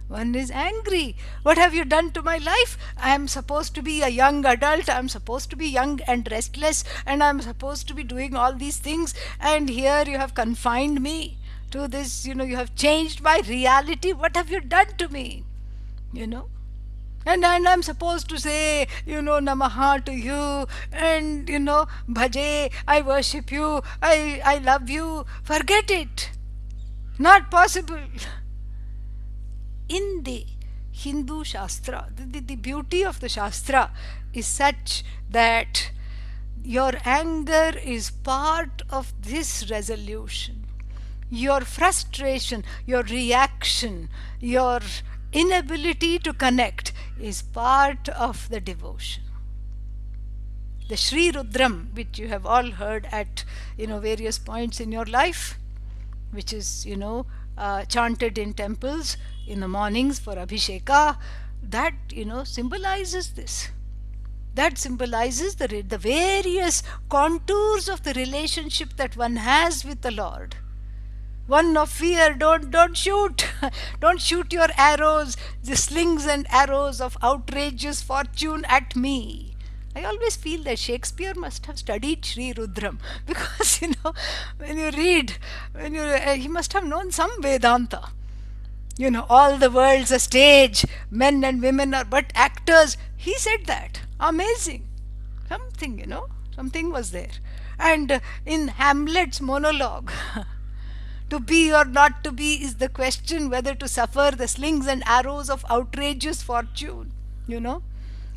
One is angry. What have you done to my life? I am supposed to be a young adult. I am supposed to be young and restless, and I am supposed to be doing all these things. And here you have confined me to this, you have changed my reality. What have you done to me? And I'm supposed to say, namaha to you, and, bhaje, I worship you, I love you. Forget it. Not possible. In the Hindu Shastra, the beauty of the Shastra is such that your anger is part of this resolution. Your frustration, your reaction, your inability to connect is part of the devotion. The Sri Rudram, which you have all heard at various points in your life, which is chanted in temples in the mornings for Abhisheka, that symbolizes this. That symbolizes the various contours of the relationship that one has with the Lord. One of fear, don't shoot. Don't shoot your arrows, the slings and arrows of outrageous fortune at me. I always feel that Shakespeare must have studied Sri Rudram because when you read, he must have known some Vedanta. All the world's a stage, men and women are but actors. He said that. Amazing. Something was there. And in Hamlet's monologue, to be or not to be is the question whether to suffer the slings and arrows of outrageous fortune. You know?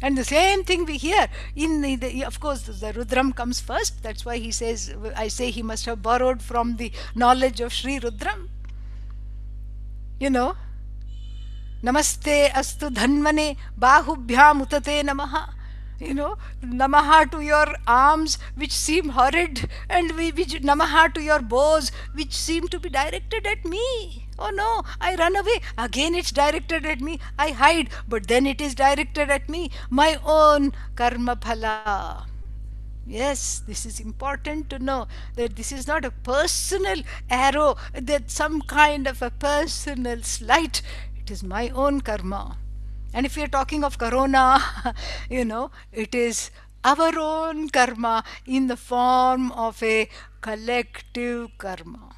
And the same thing we hear in of course, the Rudram comes first. That's why he says, I say he must have borrowed from the knowledge of Sri Rudram. You know, Namaste astu dhanmane bahubhyam utate namaha. Namaha to your arms which seem horrid, and which namaha to your bows which seem to be directed at me. Oh no, I run away. Again it's directed at me. I hide, but then it is directed at me. My own karma phala. Yes, this is important to know that this is not a personal arrow, that some kind of a personal slight. It is my own karma. And if we are talking of corona, it is our own karma in the form of a collective karma.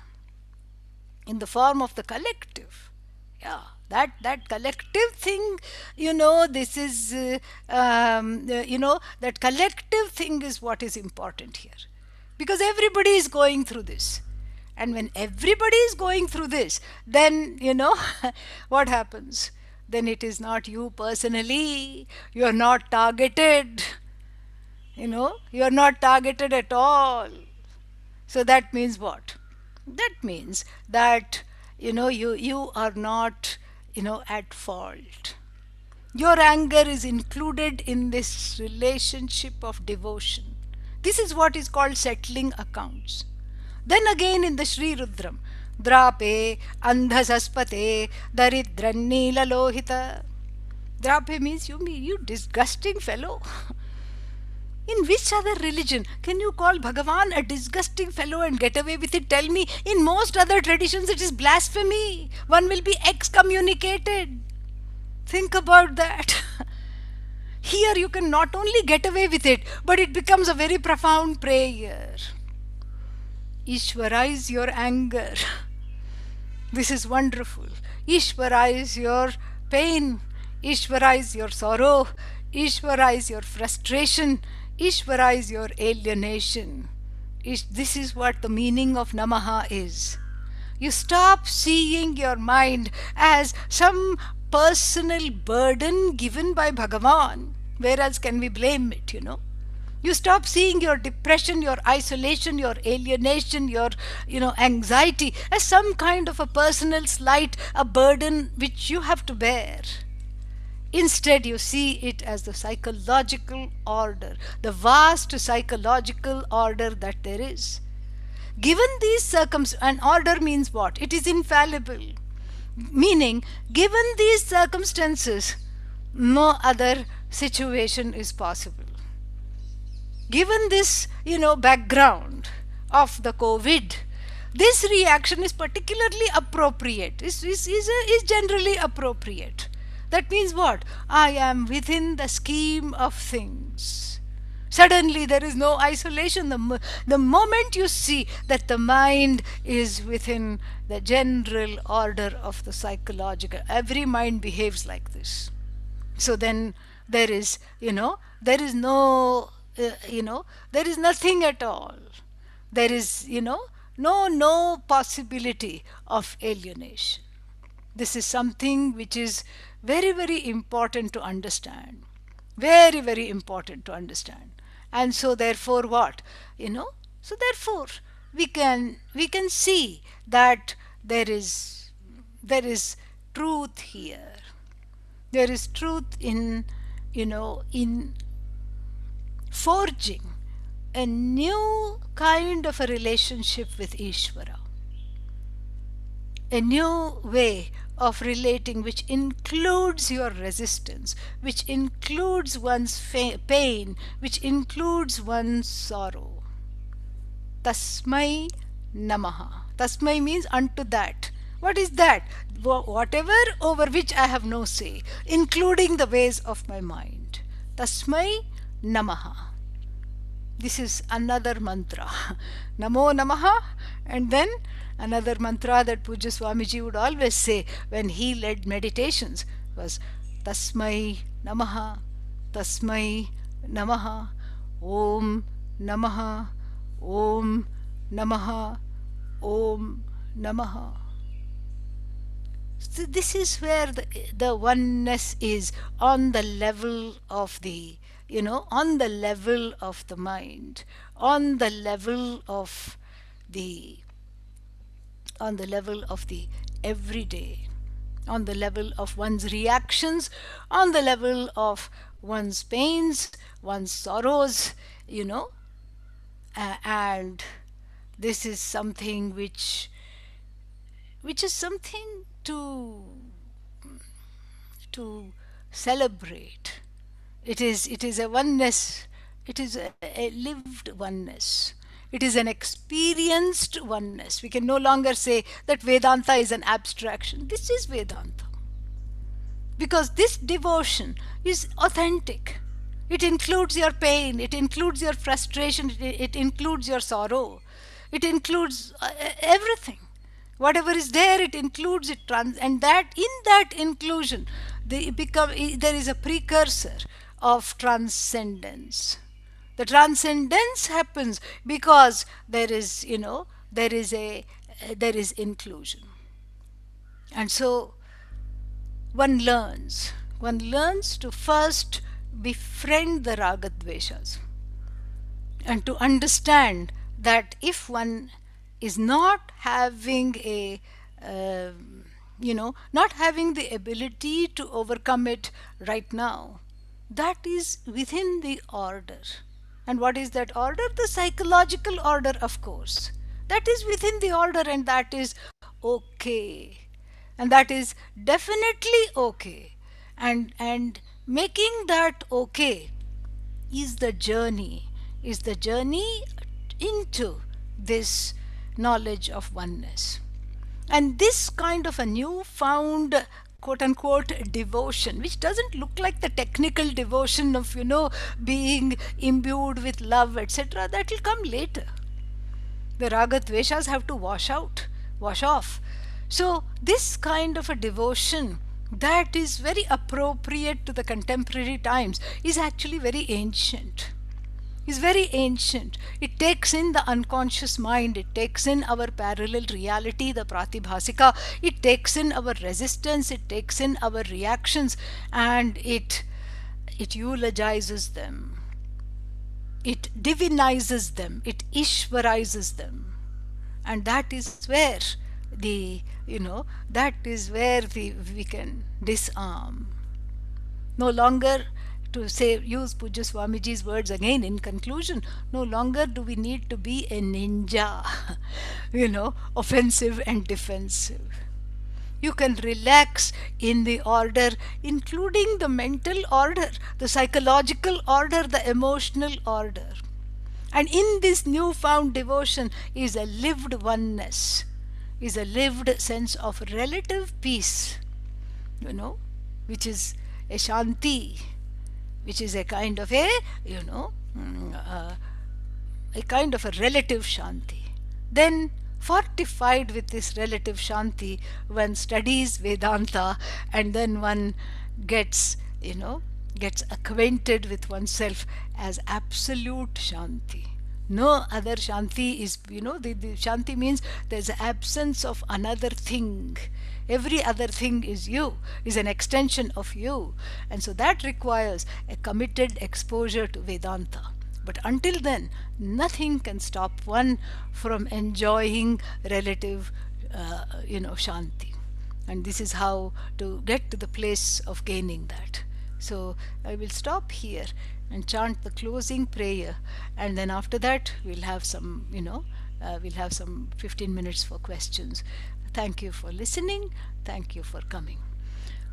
In the form of the collective. Yeah, that collective thing, this is, that collective thing is what is important here. Because everybody is going through this. And when everybody is going through this, then, what happens? Then it is not you personally. You are not targeted. You are not targeted at all. So that means what? That means that you are not at fault. Your anger is included in this relationship of devotion. This is what is called settling accounts. Then again in the Sri Rudram, Drape andhasaspate daridranila lohita. Drape means you disgusting fellow. In which other religion can you call Bhagavan a disgusting fellow and get away with it? Tell me. In most other traditions it is blasphemy. One will be excommunicated. Think about that. Here you can not only get away with it, but it becomes a very profound prayer. Ishvarize your anger. This is wonderful. Ishvarize your pain. Ishvarize your sorrow. Ishvarize your frustration. Ishvarize your alienation. This is what the meaning of Namaha is. You stop seeing your mind as some personal burden given by Bhagavan. Where else can we blame it, You stop seeing your depression, your isolation, your alienation, your anxiety as some kind of a personal slight, a burden which you have to bear. Instead, you see it as the psychological order, the vast psychological order that there is. Given these circumstances, an order means what? It is infallible. Meaning, given these circumstances, no other situation is possible. Given this, background of the COVID, this reaction is particularly appropriate, is generally appropriate. That means what? I am within the scheme of things. Suddenly there is no isolation. The moment you see that the mind is within the general order of the psychological, every mind behaves like this. So then there is, there is no, there is nothing at all. There is, no possibility of alienation. This is something which is very, very important to understand. Very, very important to understand. And so therefore what? So therefore we can see that there is truth here. There is truth in in forging a new kind of a relationship with Ishvara. A new way of relating which includes your resistance, which includes one's pain, which includes one's sorrow. Tasmai Namaha. Tasmai means unto that. What is that? Whatever over which I have no say, including the ways of my mind. Tasmai Namaha. This is another mantra. Namo Namaha. And then another mantra that Puja Swamiji would always say when he led meditations was Tasmai Namaha, Tasmai Namaha, Om Namaha, Om Namaha, Om Namaha. So this is where the oneness is on the level of the, on the level of the mind, on the level of the, on the level of the everyday, on the level of one's reactions, on the level of one's pains, one's sorrows, you know, and this is something which is something to celebrate. It is a oneness. It is a lived oneness. It is an experienced oneness. We can no longer say that Vedanta is an abstraction. This is Vedanta because this devotion is authentic. It includes your pain, it includes your frustration, it includes your sorrow, it includes everything. Whatever is there, it includes it, and that in that inclusion, there is a precursor of transcendence. The transcendence happens because there is, there is inclusion, and so one learns to first befriend the ragadveshas and to understand that if one is not having a not having the ability to overcome it right now, that is within the order. And what is that order? The psychological order, of course. That is within the order, and that is okay, and that is definitely okay. And making that okay is the journey into this knowledge of oneness. And this kind of a newfound quote unquote devotion, which doesn't look like the technical devotion of being imbued with love, etc., that will come later. The raga dveshas have to wash off. So this kind of a devotion that is very appropriate to the contemporary times is actually very ancient. Is very ancient. It takes in the unconscious mind, it takes in our parallel reality, the pratibhasika, it takes in our resistance, it takes in our reactions, and it eulogizes them, it divinizes them, it ishvarizes them. And that is where the that is where we can disarm. No longer, to say, use Puja Swamiji's words again in conclusion, no longer do we need to be a ninja, offensive and defensive. You can relax in the order, including the mental order, the psychological order, the emotional order. And in this newfound devotion is a lived oneness, is a lived sense of relative peace, which is a shanti, which is a kind of a kind of a relative shanti. Then, fortified with this relative shanti, one studies Vedanta, and then one gets, gets acquainted with oneself as absolute shanti. No other shanti is, the shanti means there's absence of another thing. Every other thing is you, is an extension of you. And so that requires a committed exposure to Vedanta. But until then, nothing can stop one from enjoying relative, shanti. And this is how to get to the place of gaining that. So I will stop here and chant the closing prayer, and then after that we'll have some, we'll have some 15 minutes for questions. Thank you for listening. Thank you for coming.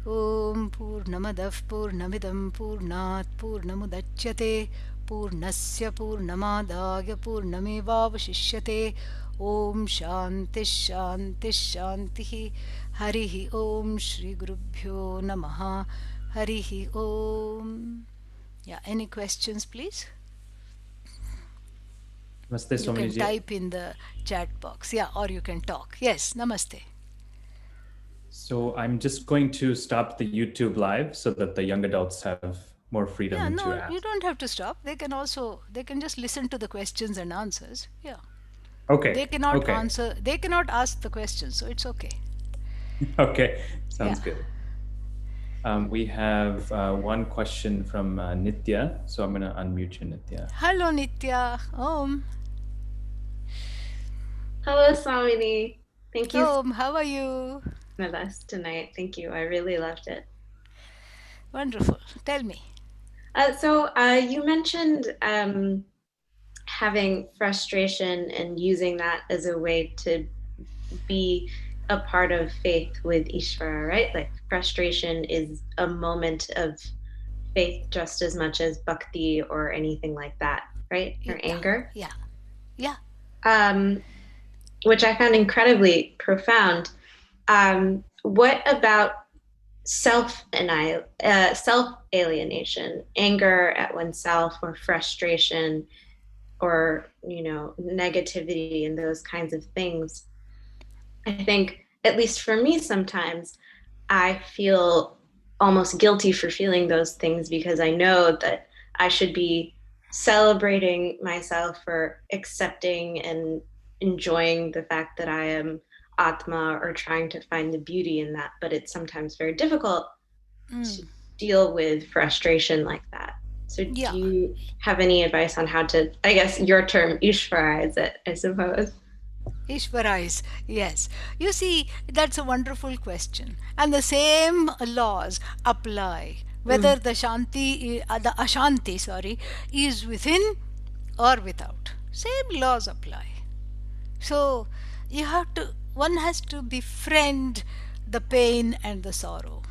Om Purnamadav Purnamidam Purnat Purnamudachyate Purnasya Purnamadaya Purnamevavashishyate. Om Shanti Shanti Shanti. Harihi Om Shri Gurubhyo Namaha. Harihi Om. Yeah, any questions, please? Namaste, You can Swamini. type in the chat box, yeah, or you can talk. Yes, namaste. So I'm just going to stop the YouTube live so that the young adults have more Yeah, freedom to no, you ask. don't have to stop. They can just listen to the questions and answers. Yeah. Okay. Okay. They cannot ask the questions, so it's okay. Okay. Yeah. Sounds good. We have one question from Nitya. So I'm going to unmute you, Nitya. Hello, Nitya. Hello, Swamini. Thank you for How are you? with us tonight. Thank you. I really loved it. Wonderful. Tell me. You mentioned having frustration and using that as a way to be a part of faith with Ishvara, right? Like frustration is a moment of faith just as much as bhakti or anything like that, right? Or Yeah, anger. yeah, yeah. Um, which I found incredibly profound. What about self alienation, anger at oneself, or frustration, or negativity, and those kinds of things? I think, at least for me, sometimes I feel almost guilty for feeling those things because I know that I should be celebrating myself for accepting and enjoying the fact that I am Atma, or trying to find the beauty in that. But it's sometimes very difficult to deal with frustration like that. So, Yeah. do you have any advice on how to, I guess your term, Ishvarize it, I suppose? Ishvarais, yes. You see, that's a wonderful question. And the same laws apply whether Mm. the Ashanti, sorry, is within or without. Same laws apply. So one has to befriend the pain and the sorrow.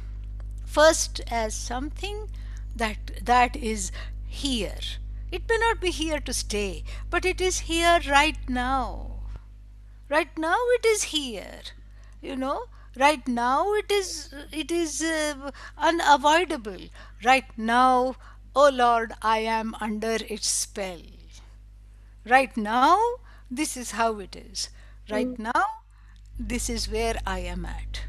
First, as something that is here. It may not be here to stay, but it is here right now. Right now it is here, you know. Right now it is unavoidable. Right now, oh Lord, I am under its spell. Right now, this is how it is. Right Mm. now, this is where I am at.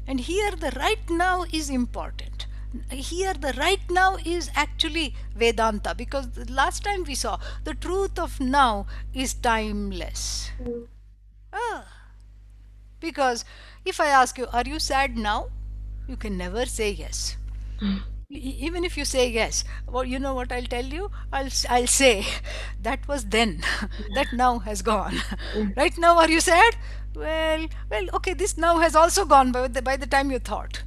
And here the right now is important. Here the right now is actually Vedanta, because the last time we saw the truth of now is timeless. Mm. Ah, because if I ask you, are you sad now? You can never say yes. Even if you say yes, well, you know what I'll tell you? I'll say, that was then, that now has gone. Mm. Right now, are you sad? Well, okay, this now has also gone by the time you thought.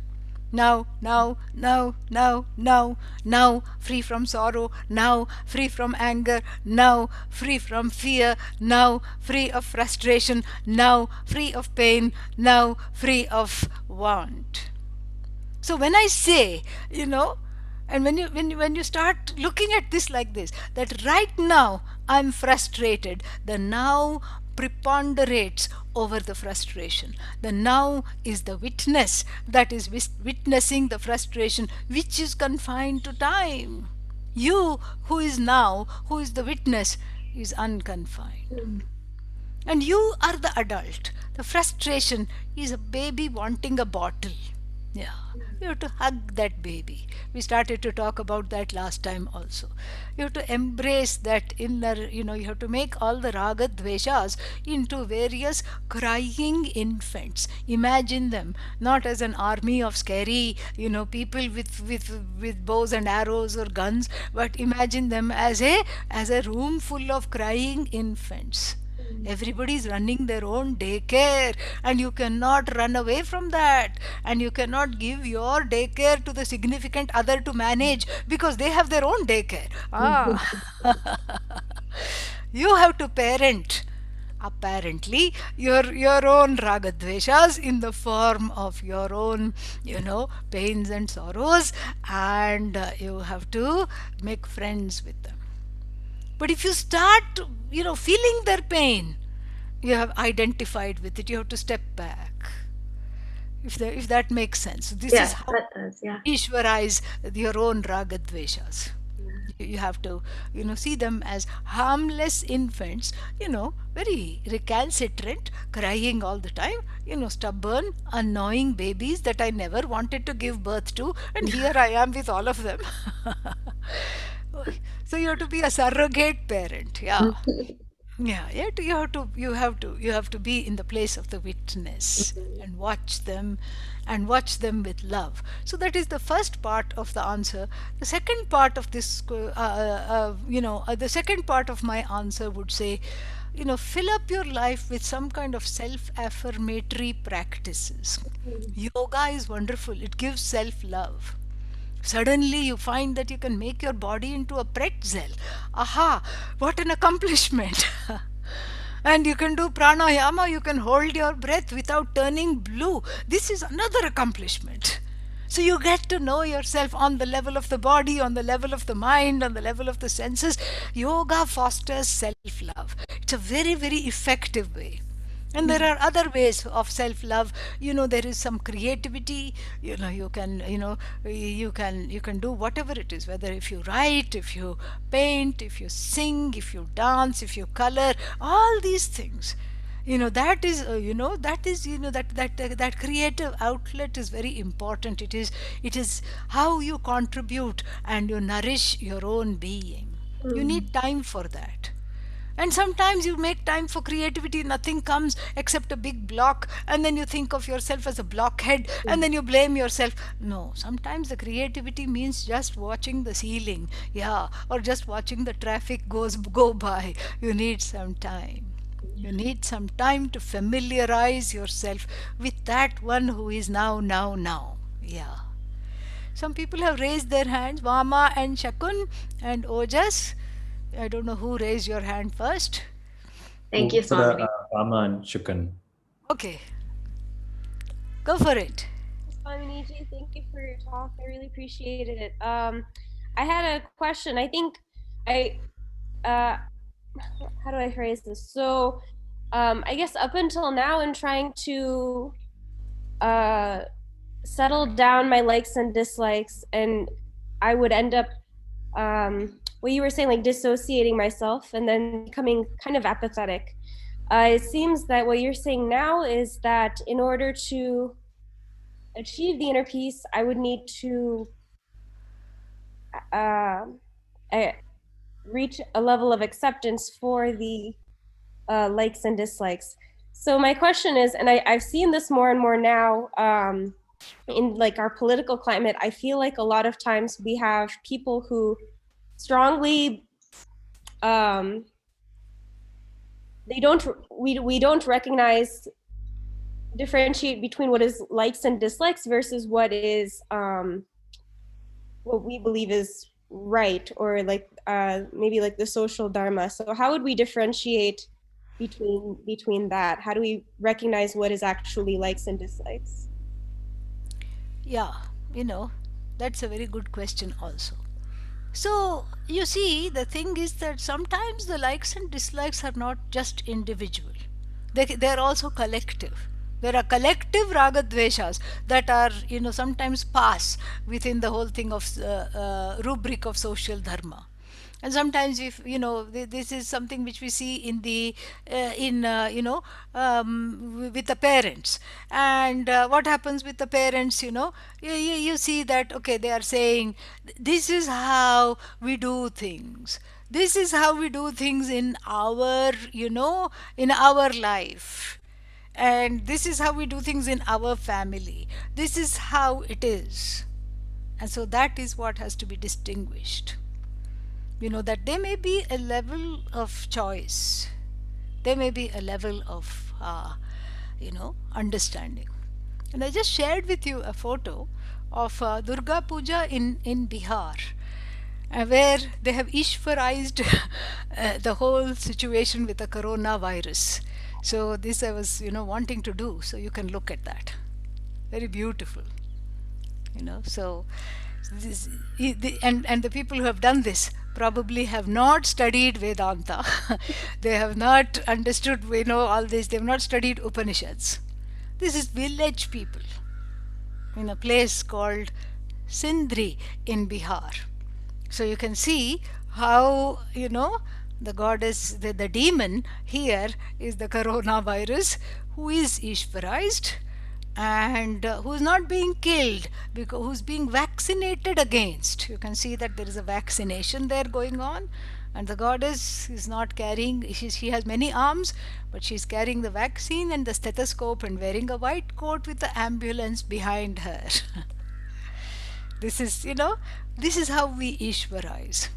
Now, free from sorrow, now free from anger, now free from fear, now free of frustration, now free of pain, now free of want. So when I say, you know, and when you start looking at this like this, that right now I'm frustrated, the now preponderates over the frustration. The now is the witness that is witnessing the frustration, which is confined to time. You, who is now, who is the witness, is unconfined. Mm. And you are the adult. The frustration is a baby wanting a bottle. Yeah. You have to hug that baby. We started to talk about that last time also. You have to embrace that inner, you have to make all the raga dveshas into various crying infants. Imagine them not as an army of scary, people with bows and arrows or guns, but imagine them as a room full of crying infants. Everybody is running their own daycare, and you cannot run away from that. And you cannot give your daycare to the significant other to manage because they have their own daycare. You have to parent, apparently, your own ragadveshas in the form of your own, pains and sorrows, and you have to make friends with them. But if you start, feeling their pain, you have identified with it, you have to step back. If that makes sense. This is Yes, how that does. Yeah. Ishvara is your own ragadveshas. You have to, see them as harmless infants, very recalcitrant, crying all the time, stubborn, annoying babies that I never wanted to give birth to, and here I am with all of them. So you have to be a surrogate parent, yeah. Yeah, you have to be in the place of the witness and watch them with love. So that is the first part of the answer. The second part of this, the second part of my answer would say, fill up your life with some kind of self-affirmatory practices. Yoga is wonderful. It gives self-love. Suddenly you find that you can make your body into a pretzel. Aha, what an accomplishment! And you can do pranayama, you can hold your breath without turning blue. This is another accomplishment. So you get to know yourself on the level of the body, on the level of the mind, on the level of the senses. Yoga fosters self love. It's a very, very effective way. And there are other ways of self love. There is some creativity. You can do whatever it is, whether if you write, if you paint, if you sing, if you dance, if you color, all these things. That creative outlet is very important. It is how you contribute and you nourish your own being. You need time for that. And sometimes you make time for creativity, nothing comes except a big block, and then you think of yourself as a blockhead, and then you blame yourself. No, sometimes the creativity means just watching the ceiling, yeah, or just watching the traffic go by. You need some time. You need some time to familiarize yourself with that one who is now, now, now. Yeah. Some people have raised their hands, Vama and Shakun and Ojas. I don't know who raised your hand first. Thank you, We'll put a Swamini. Rama and Shukan. Okay, go for it. Swamini, thank you for your talk. I really appreciated it. I had a question. I think uh, how do I phrase this? So, I guess up until now, in trying to settle down my likes and dislikes, and I would end up, what you were saying, like dissociating myself and then becoming kind of apathetic. It seems that what you're saying now is that in order to achieve the inner peace, I would need to uh, reach a level of acceptance for the likes and dislikes. So my question is, and I've seen this more and more now in like our political climate, I feel like a lot of times we have people who strongly we don't recognize, differentiate between what is likes and dislikes versus what is what we believe is right, or like maybe like the social dharma. So how would we differentiate between that? How do we recognize what is actually likes and dislikes? Yeah, that's a very good question also. So, you see, the thing is that sometimes the likes and dislikes are not just individual, they're also collective. There are collective ragadveshas that are, sometimes pass within the whole thing of rubric of social dharma. And sometimes, if this is something which we see in the in with the parents. And what happens with the parents, you see that, okay, they are saying, this is how we do things, this is how we do things in our, in our life, and this is how we do things in our family, this is how it is. And so that is what has to be distinguished. That there may be a level of choice, there may be a level of understanding. And I just shared with you a photo of Durga Puja in Bihar, where they have Ishvarized the whole situation with the coronavirus. So this I was wanting to do, so you can look at that. Very beautiful. So this, and the people who have done this probably have not studied Vedanta. They have not understood, all this. They have not studied Upanishads. This is village people in a place called Sindri in Bihar. So you can see how, the goddess, the demon here is the coronavirus, who is Ishvarized, and who's not being killed, because who's being vaccinated against. You can see that there is a vaccination there going on, and the goddess is not carrying, she has many arms, but she's carrying the vaccine and the stethoscope and wearing a white coat with the ambulance behind her. This is, this is how we Ishvarize.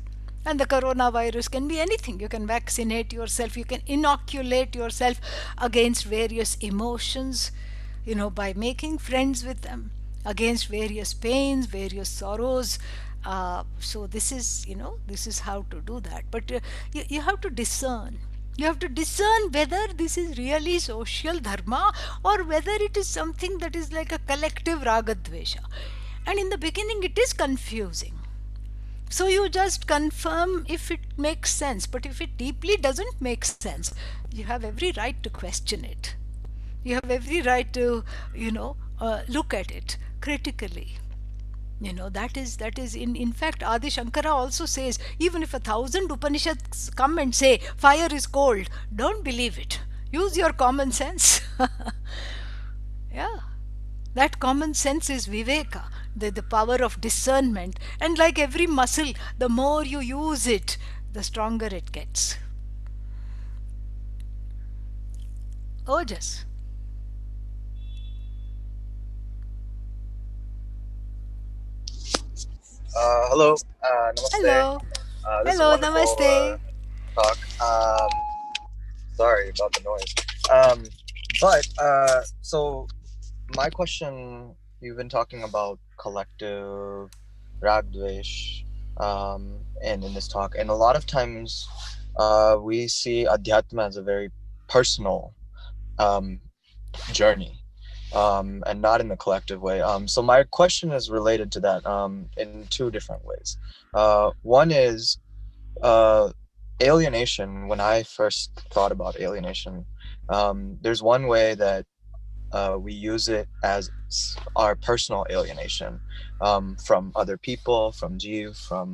And the coronavirus can be anything. You can vaccinate yourself, you can inoculate yourself against various emotions, by making friends with them, against various pains, various sorrows. So this is how to do that. But you have to discern. You have to discern whether this is really social dharma, or whether it is something that is like a collective ragadvesha. And in the beginning, it is confusing. So you just confirm if it makes sense. But if it deeply doesn't make sense, you have every right to question it. You have every right to, look at it critically. That is in fact, Adi Shankara also says, even if 1,000 Upanishads come and say fire is cold, don't believe it. Use your common sense. Yeah. That common sense is viveka, the power of discernment. And like every muscle, the more you use it, the stronger it gets. Ojas. Hello, namaste. Hello. This is a Hello, wonderful namaste. talk. Sorry about the noise. So my question, you've been talking about collective ragdvesh, and in this talk, and a lot of times, we see adhyatma as a very personal, um, journey, and not in the collective way. So my question is related to that, in two different ways. One is, uh, alienation. When I first thought about alienation, there's one way that, we use it as our personal alienation, from other people, from Jeev, from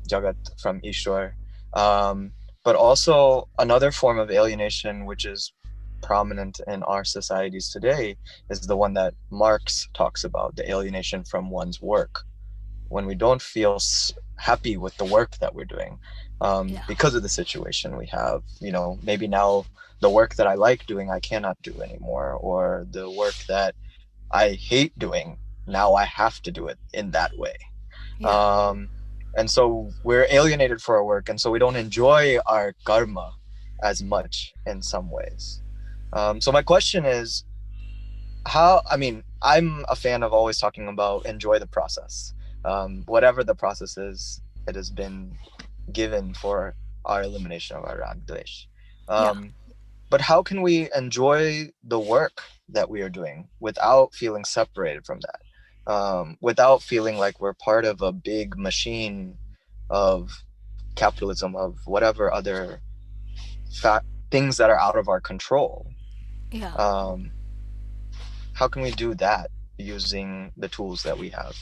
Jagat, from Ishwar. But also another form of alienation, which is prominent in our societies today, is the one that Marx talks about, the alienation from one's work. When we don't feel happy with the work that we're doing, Yeah. because of the situation we have, maybe now the work that I like doing, I cannot do anymore, or the work that I hate doing, now I have to do it in that way. Yeah. And so we're alienated for our work, and so we don't enjoy our karma as much in some ways. So my question is, I'm a fan of always talking about enjoy the process. Whatever the process is, it has been given for our elimination of our rag dvesh. Yeah. But how can we enjoy the work that we are doing without feeling separated from that? Without feeling like we're part of a big machine of capitalism, of whatever other things that are out of our control. Yeah. How can we do that using the tools that we have?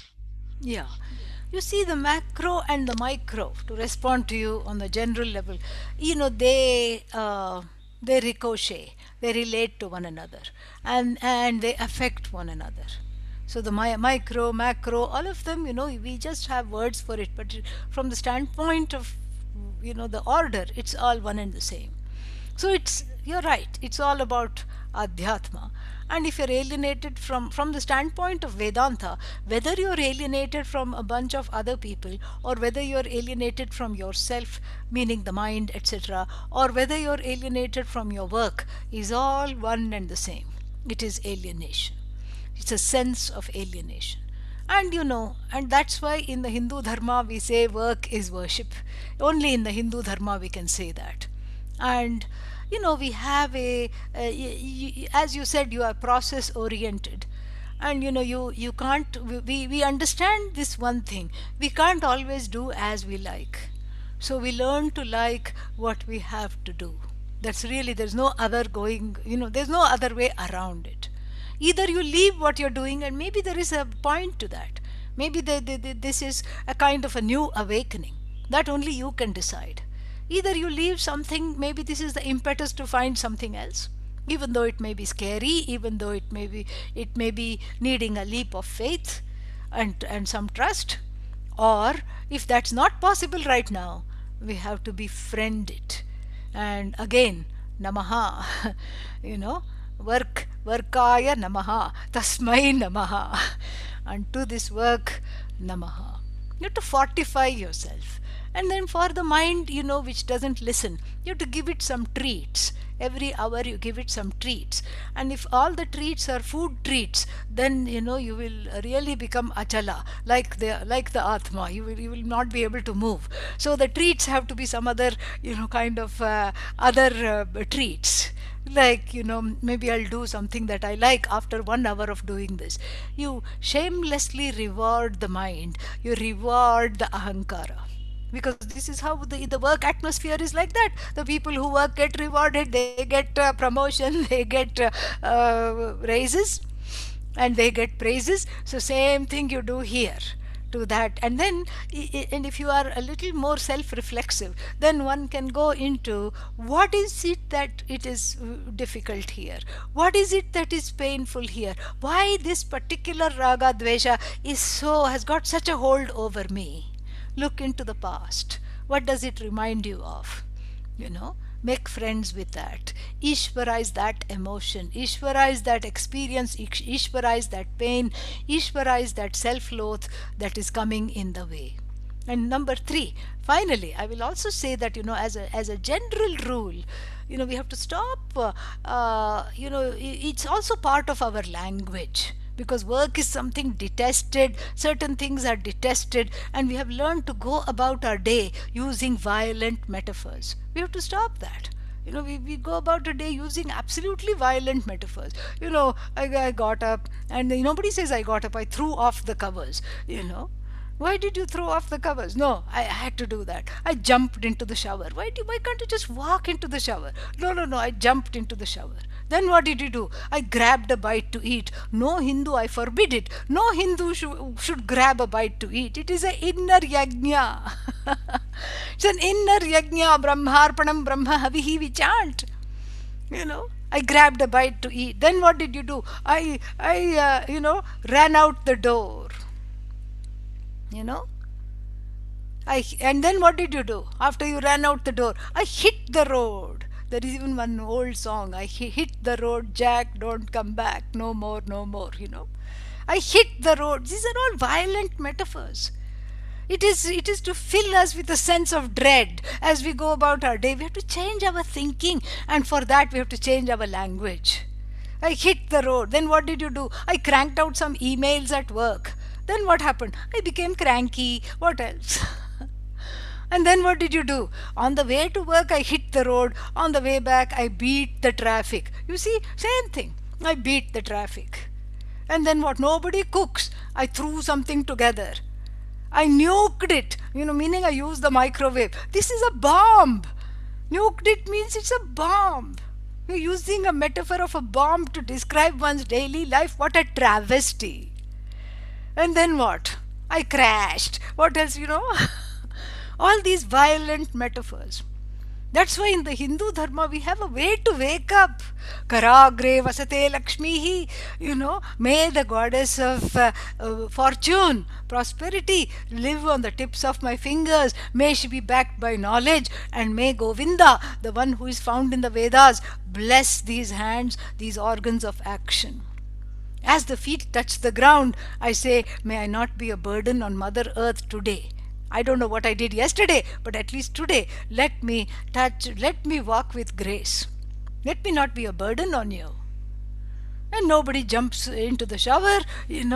Yeah. You see, the macro and the micro, to respond to you on the general level, they ricochet, they relate to one another, and they affect one another. So the micro, macro, all of them, we just have words for it, but from the standpoint of, the order, it's all one and the same. So you're right, it's all about adhyatma. And if you're alienated from the standpoint of Vedanta, whether you're alienated from a bunch of other people, or whether you're alienated from yourself, meaning the mind, etc., or whether you're alienated from your work, is all one and the same. It is alienation. It's a sense of alienation. And that's why in the Hindu Dharma we say work is worship. Only in the Hindu Dharma we can say that. And we have as you said, you are process oriented. And you can't, we understand this one thing: we can't always do as we like. So we learn to like what we have to do. That's really, there's no other going, there's no other way around it. Either you leave what you're doing, and maybe there is a point to that, Maybe this is a kind of a new awakening that only you can decide. Either you leave something, maybe this is the impetus to find something else, even though it may be scary, even though it may be needing a leap of faith and some trust. Or if that's not possible right now, we have to befriend it. And again, namaha, you know, workaya namaha, tasmai namaha. Unto this work, namaha. You have to fortify yourself. And then for the mind, which doesn't listen, you have to give it some treats. Every hour you give it some treats. And if all the treats are food treats, then you will really become achala, like the atma. You will not be able to move. So the treats have to be some other kind of other treats. Like, maybe I'll do something that I like after 1 hour of doing this. You shamelessly reward the mind, you reward the ahankara, because this is how the work atmosphere is like that. The people who work get rewarded, they get promotion, they get raises, and they get praises. So same thing you do here to that. And then and if you are a little more self reflexive, then one can go into what is it that it is difficult here, what is it that is painful here, why this particular raga dvesha has got such a hold over me. Look into the past. What does it remind you of? Make friends with that. Ishvarize that emotion. Ishvarize that experience. Ishvarize that pain. Ishvarize that self-loath that is coming in the way. And number 3, finally, I will also say that, as a general rule, we have to stop, it's also part of our language, because work is something detested, certain things are detested, and we have learned to go about our day using violent metaphors. We have to stop that. We go about a day using absolutely violent metaphors. I got up, and nobody says I got up, I threw off the covers. Why did you throw off the covers? No, I had to do that. I jumped into the shower. Why can't you just walk into the shower? No, I jumped into the shower. Then what did you do? I grabbed a bite to eat. No Hindu, I forbid it. No Hindu should grab a bite to eat. It is an inner yajna. It's an inner yajna. Brahmarpanam Brahma Havihi we chant. I grabbed a bite to eat. Then what did you do? I ran out the door. And then what did you do? After you ran out the door, I hit the road. There is even one old song, I hit the road, Jack, don't come back, no more, no more, I hit the road. These are all violent metaphors. It is to fill us with a sense of dread as we go about our day. We have to change our thinking, and for that we have to change our language. I hit the road. Then what did you do? I cranked out some emails at work. Then what happened? I became cranky. What else? And then what did you do? On the way to work, I hit the road. On the way back, I beat the traffic. You see, same thing. I beat the traffic. And then what? Nobody cooks. I threw something together. I nuked it. Meaning I used the microwave. This is a bomb. Nuked it means it's a bomb. You're using a metaphor of a bomb to describe one's daily life. What a travesty. And then what? I crashed. What else, All these violent metaphors. That's why in the Hindu Dharma we have a way to wake up. Karagre vasate Lakshmihi. May the goddess of fortune, prosperity, live on the tips of my fingers. May she be backed by knowledge. And may Govinda, the one who is found in the Vedas, bless these hands, these organs of action. As the feet touch the ground, I say, may I not be a burden on Mother Earth today. I don't know what I did yesterday, but at least today, let me walk with grace. Let me not be a burden on you. And nobody jumps into the shower, Gange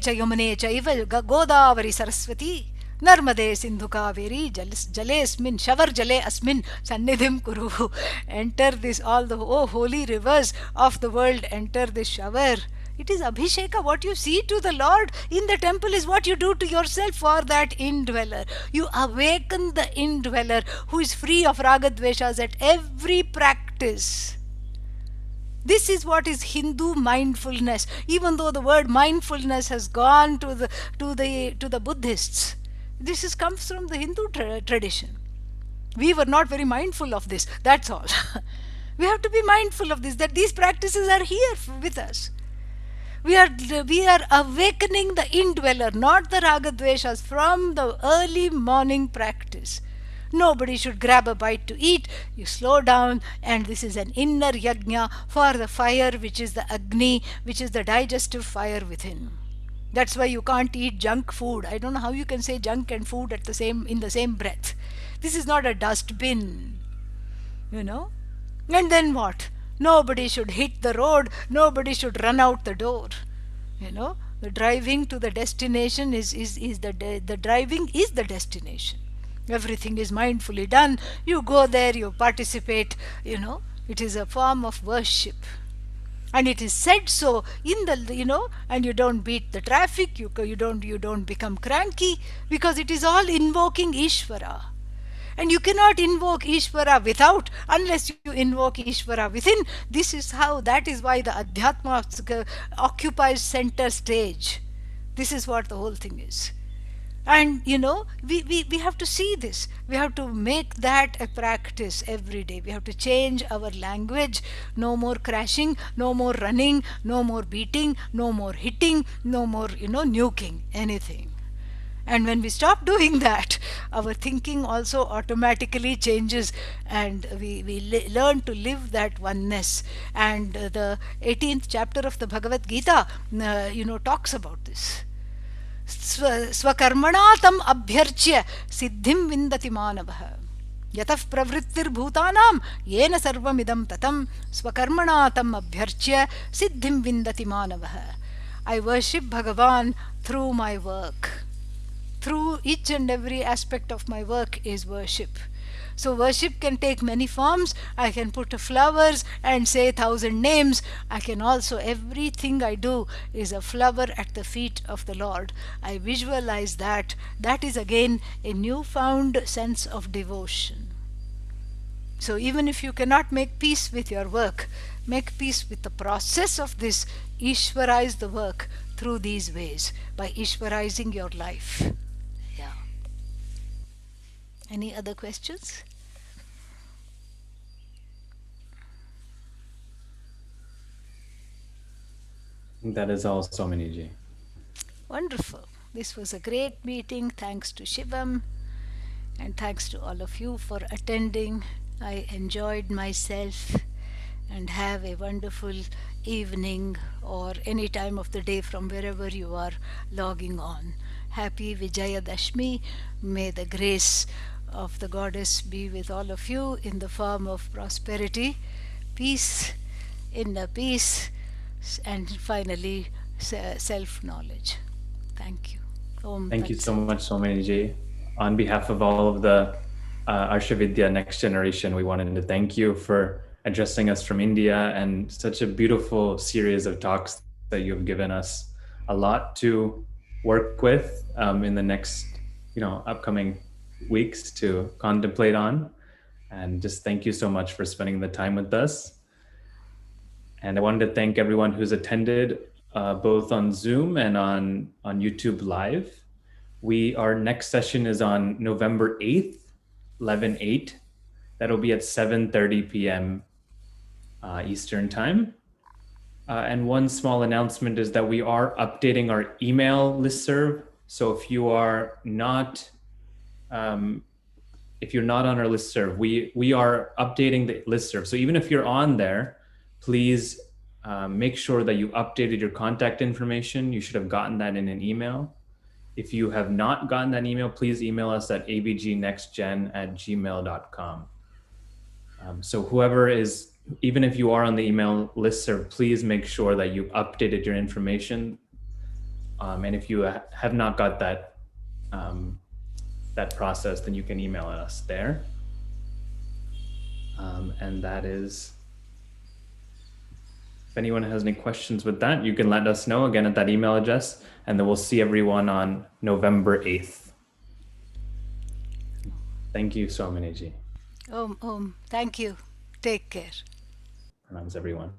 cha Yamune cha iva Godavari Saraswati. Narmade Sindhu Kaveri Jale Asmin Shavar Jale Asmin Sannidhim Kuru. Enter this, all the holy rivers of the world, enter this shower. It is Abhisheka. What you see to the Lord in the temple is what you do to yourself for that indweller. You awaken the indweller who is free of raga dveshas at every practice. This is what is Hindu mindfulness. Even though the word mindfulness has gone to the Buddhists, this is comes from the Hindu tradition. We were not very mindful of this. That's all. We have to be mindful of this. That these practices are here with us. We are awakening the indweller, not the ragadveshas, from the early morning practice. Nobody should grab a bite to eat. You slow down, and this is an inner yajna for the fire, which is the agni, which is the digestive fire within. That's why you can't eat junk food. I don't know how you can say junk and food in the same breath. This is not a dustbin, you know. And then what? Nobody should hit the road. Nobody should run out the door. The driving to the destination the driving is the destination. Everything is mindfully done. You go there, you participate. It is a form of worship. And it is said so in the and you don't beat the traffic, you don't become cranky, because it is all invoking Ishvara. And you cannot invoke Ishvara unless you invoke Ishvara within. That is why the Adhyatma occupies center stage. This is what the whole thing is. And we have to see this. We have to make that a practice every day. We have to change our language. No more crashing, no more running, no more beating, no more hitting, no more nuking anything. And when we stop doing that, our thinking also automatically changes, and we learn to live that oneness. And the 18th chapter of the Bhagavad Gita talks about this. Swakarmana tam abhyarchya siddhim vindati manavah. Yataf pravrittir bhutanam yena sarvamidam tatam swakarmana tam abhyarchya siddhim vindati manavah. I worship Bhagavan through my work. Through each and every aspect of my work is worship. So worship can take many forms. I can put flowers and say 1,000 names. I can also, everything I do is a flower at the feet of the Lord. I visualize that. That is again a newfound sense of devotion. So even if you cannot make peace with your work, make peace with the process of this. Ishvarize the work through these ways, by Ishvarizing your life. Yeah. Any other questions? That is all, Swamini. Wonderful. This was a great meeting. Thanks to Shivam, and thanks to all of you for attending. I enjoyed myself, and have a wonderful evening or any time of the day from wherever you are logging on. Happy Vijayadashmi. May the grace of the goddess be with all of you in the form of prosperity, peace, inner peace, and finally self-knowledge. Thank you. Thank you so much, Swamini. On behalf of all of the Arsha Vidya Next Generation, we wanted to thank you for addressing us from India, and such a beautiful series of talks that you have given us. A lot to work with in the next upcoming weeks to contemplate on. And just thank you so much for spending the time with us. And I wanted to thank everyone who's attended both on Zoom and on YouTube Live. Our next session is on November 8th, 11/8. That'll be at 7:30 p.m. Eastern Time. And one small announcement is that we are updating our email listserv. So if you're not on our listserv, we are updating the listserv. So even if you're on there, please make sure that you updated your contact information. You should have gotten that in an email. If you have not gotten that email, please email us at avgnextgen@gmail.com. So whoever is, even if you are on the email listserv, please make sure that you updated your information. And if you have not got that process, then you can email us there. And that is, if anyone has any questions with that, you can let us know again at that email address, and then we'll see everyone on November 8th. Thank you, Swamini. Thank you. Take care. Pranams, everyone.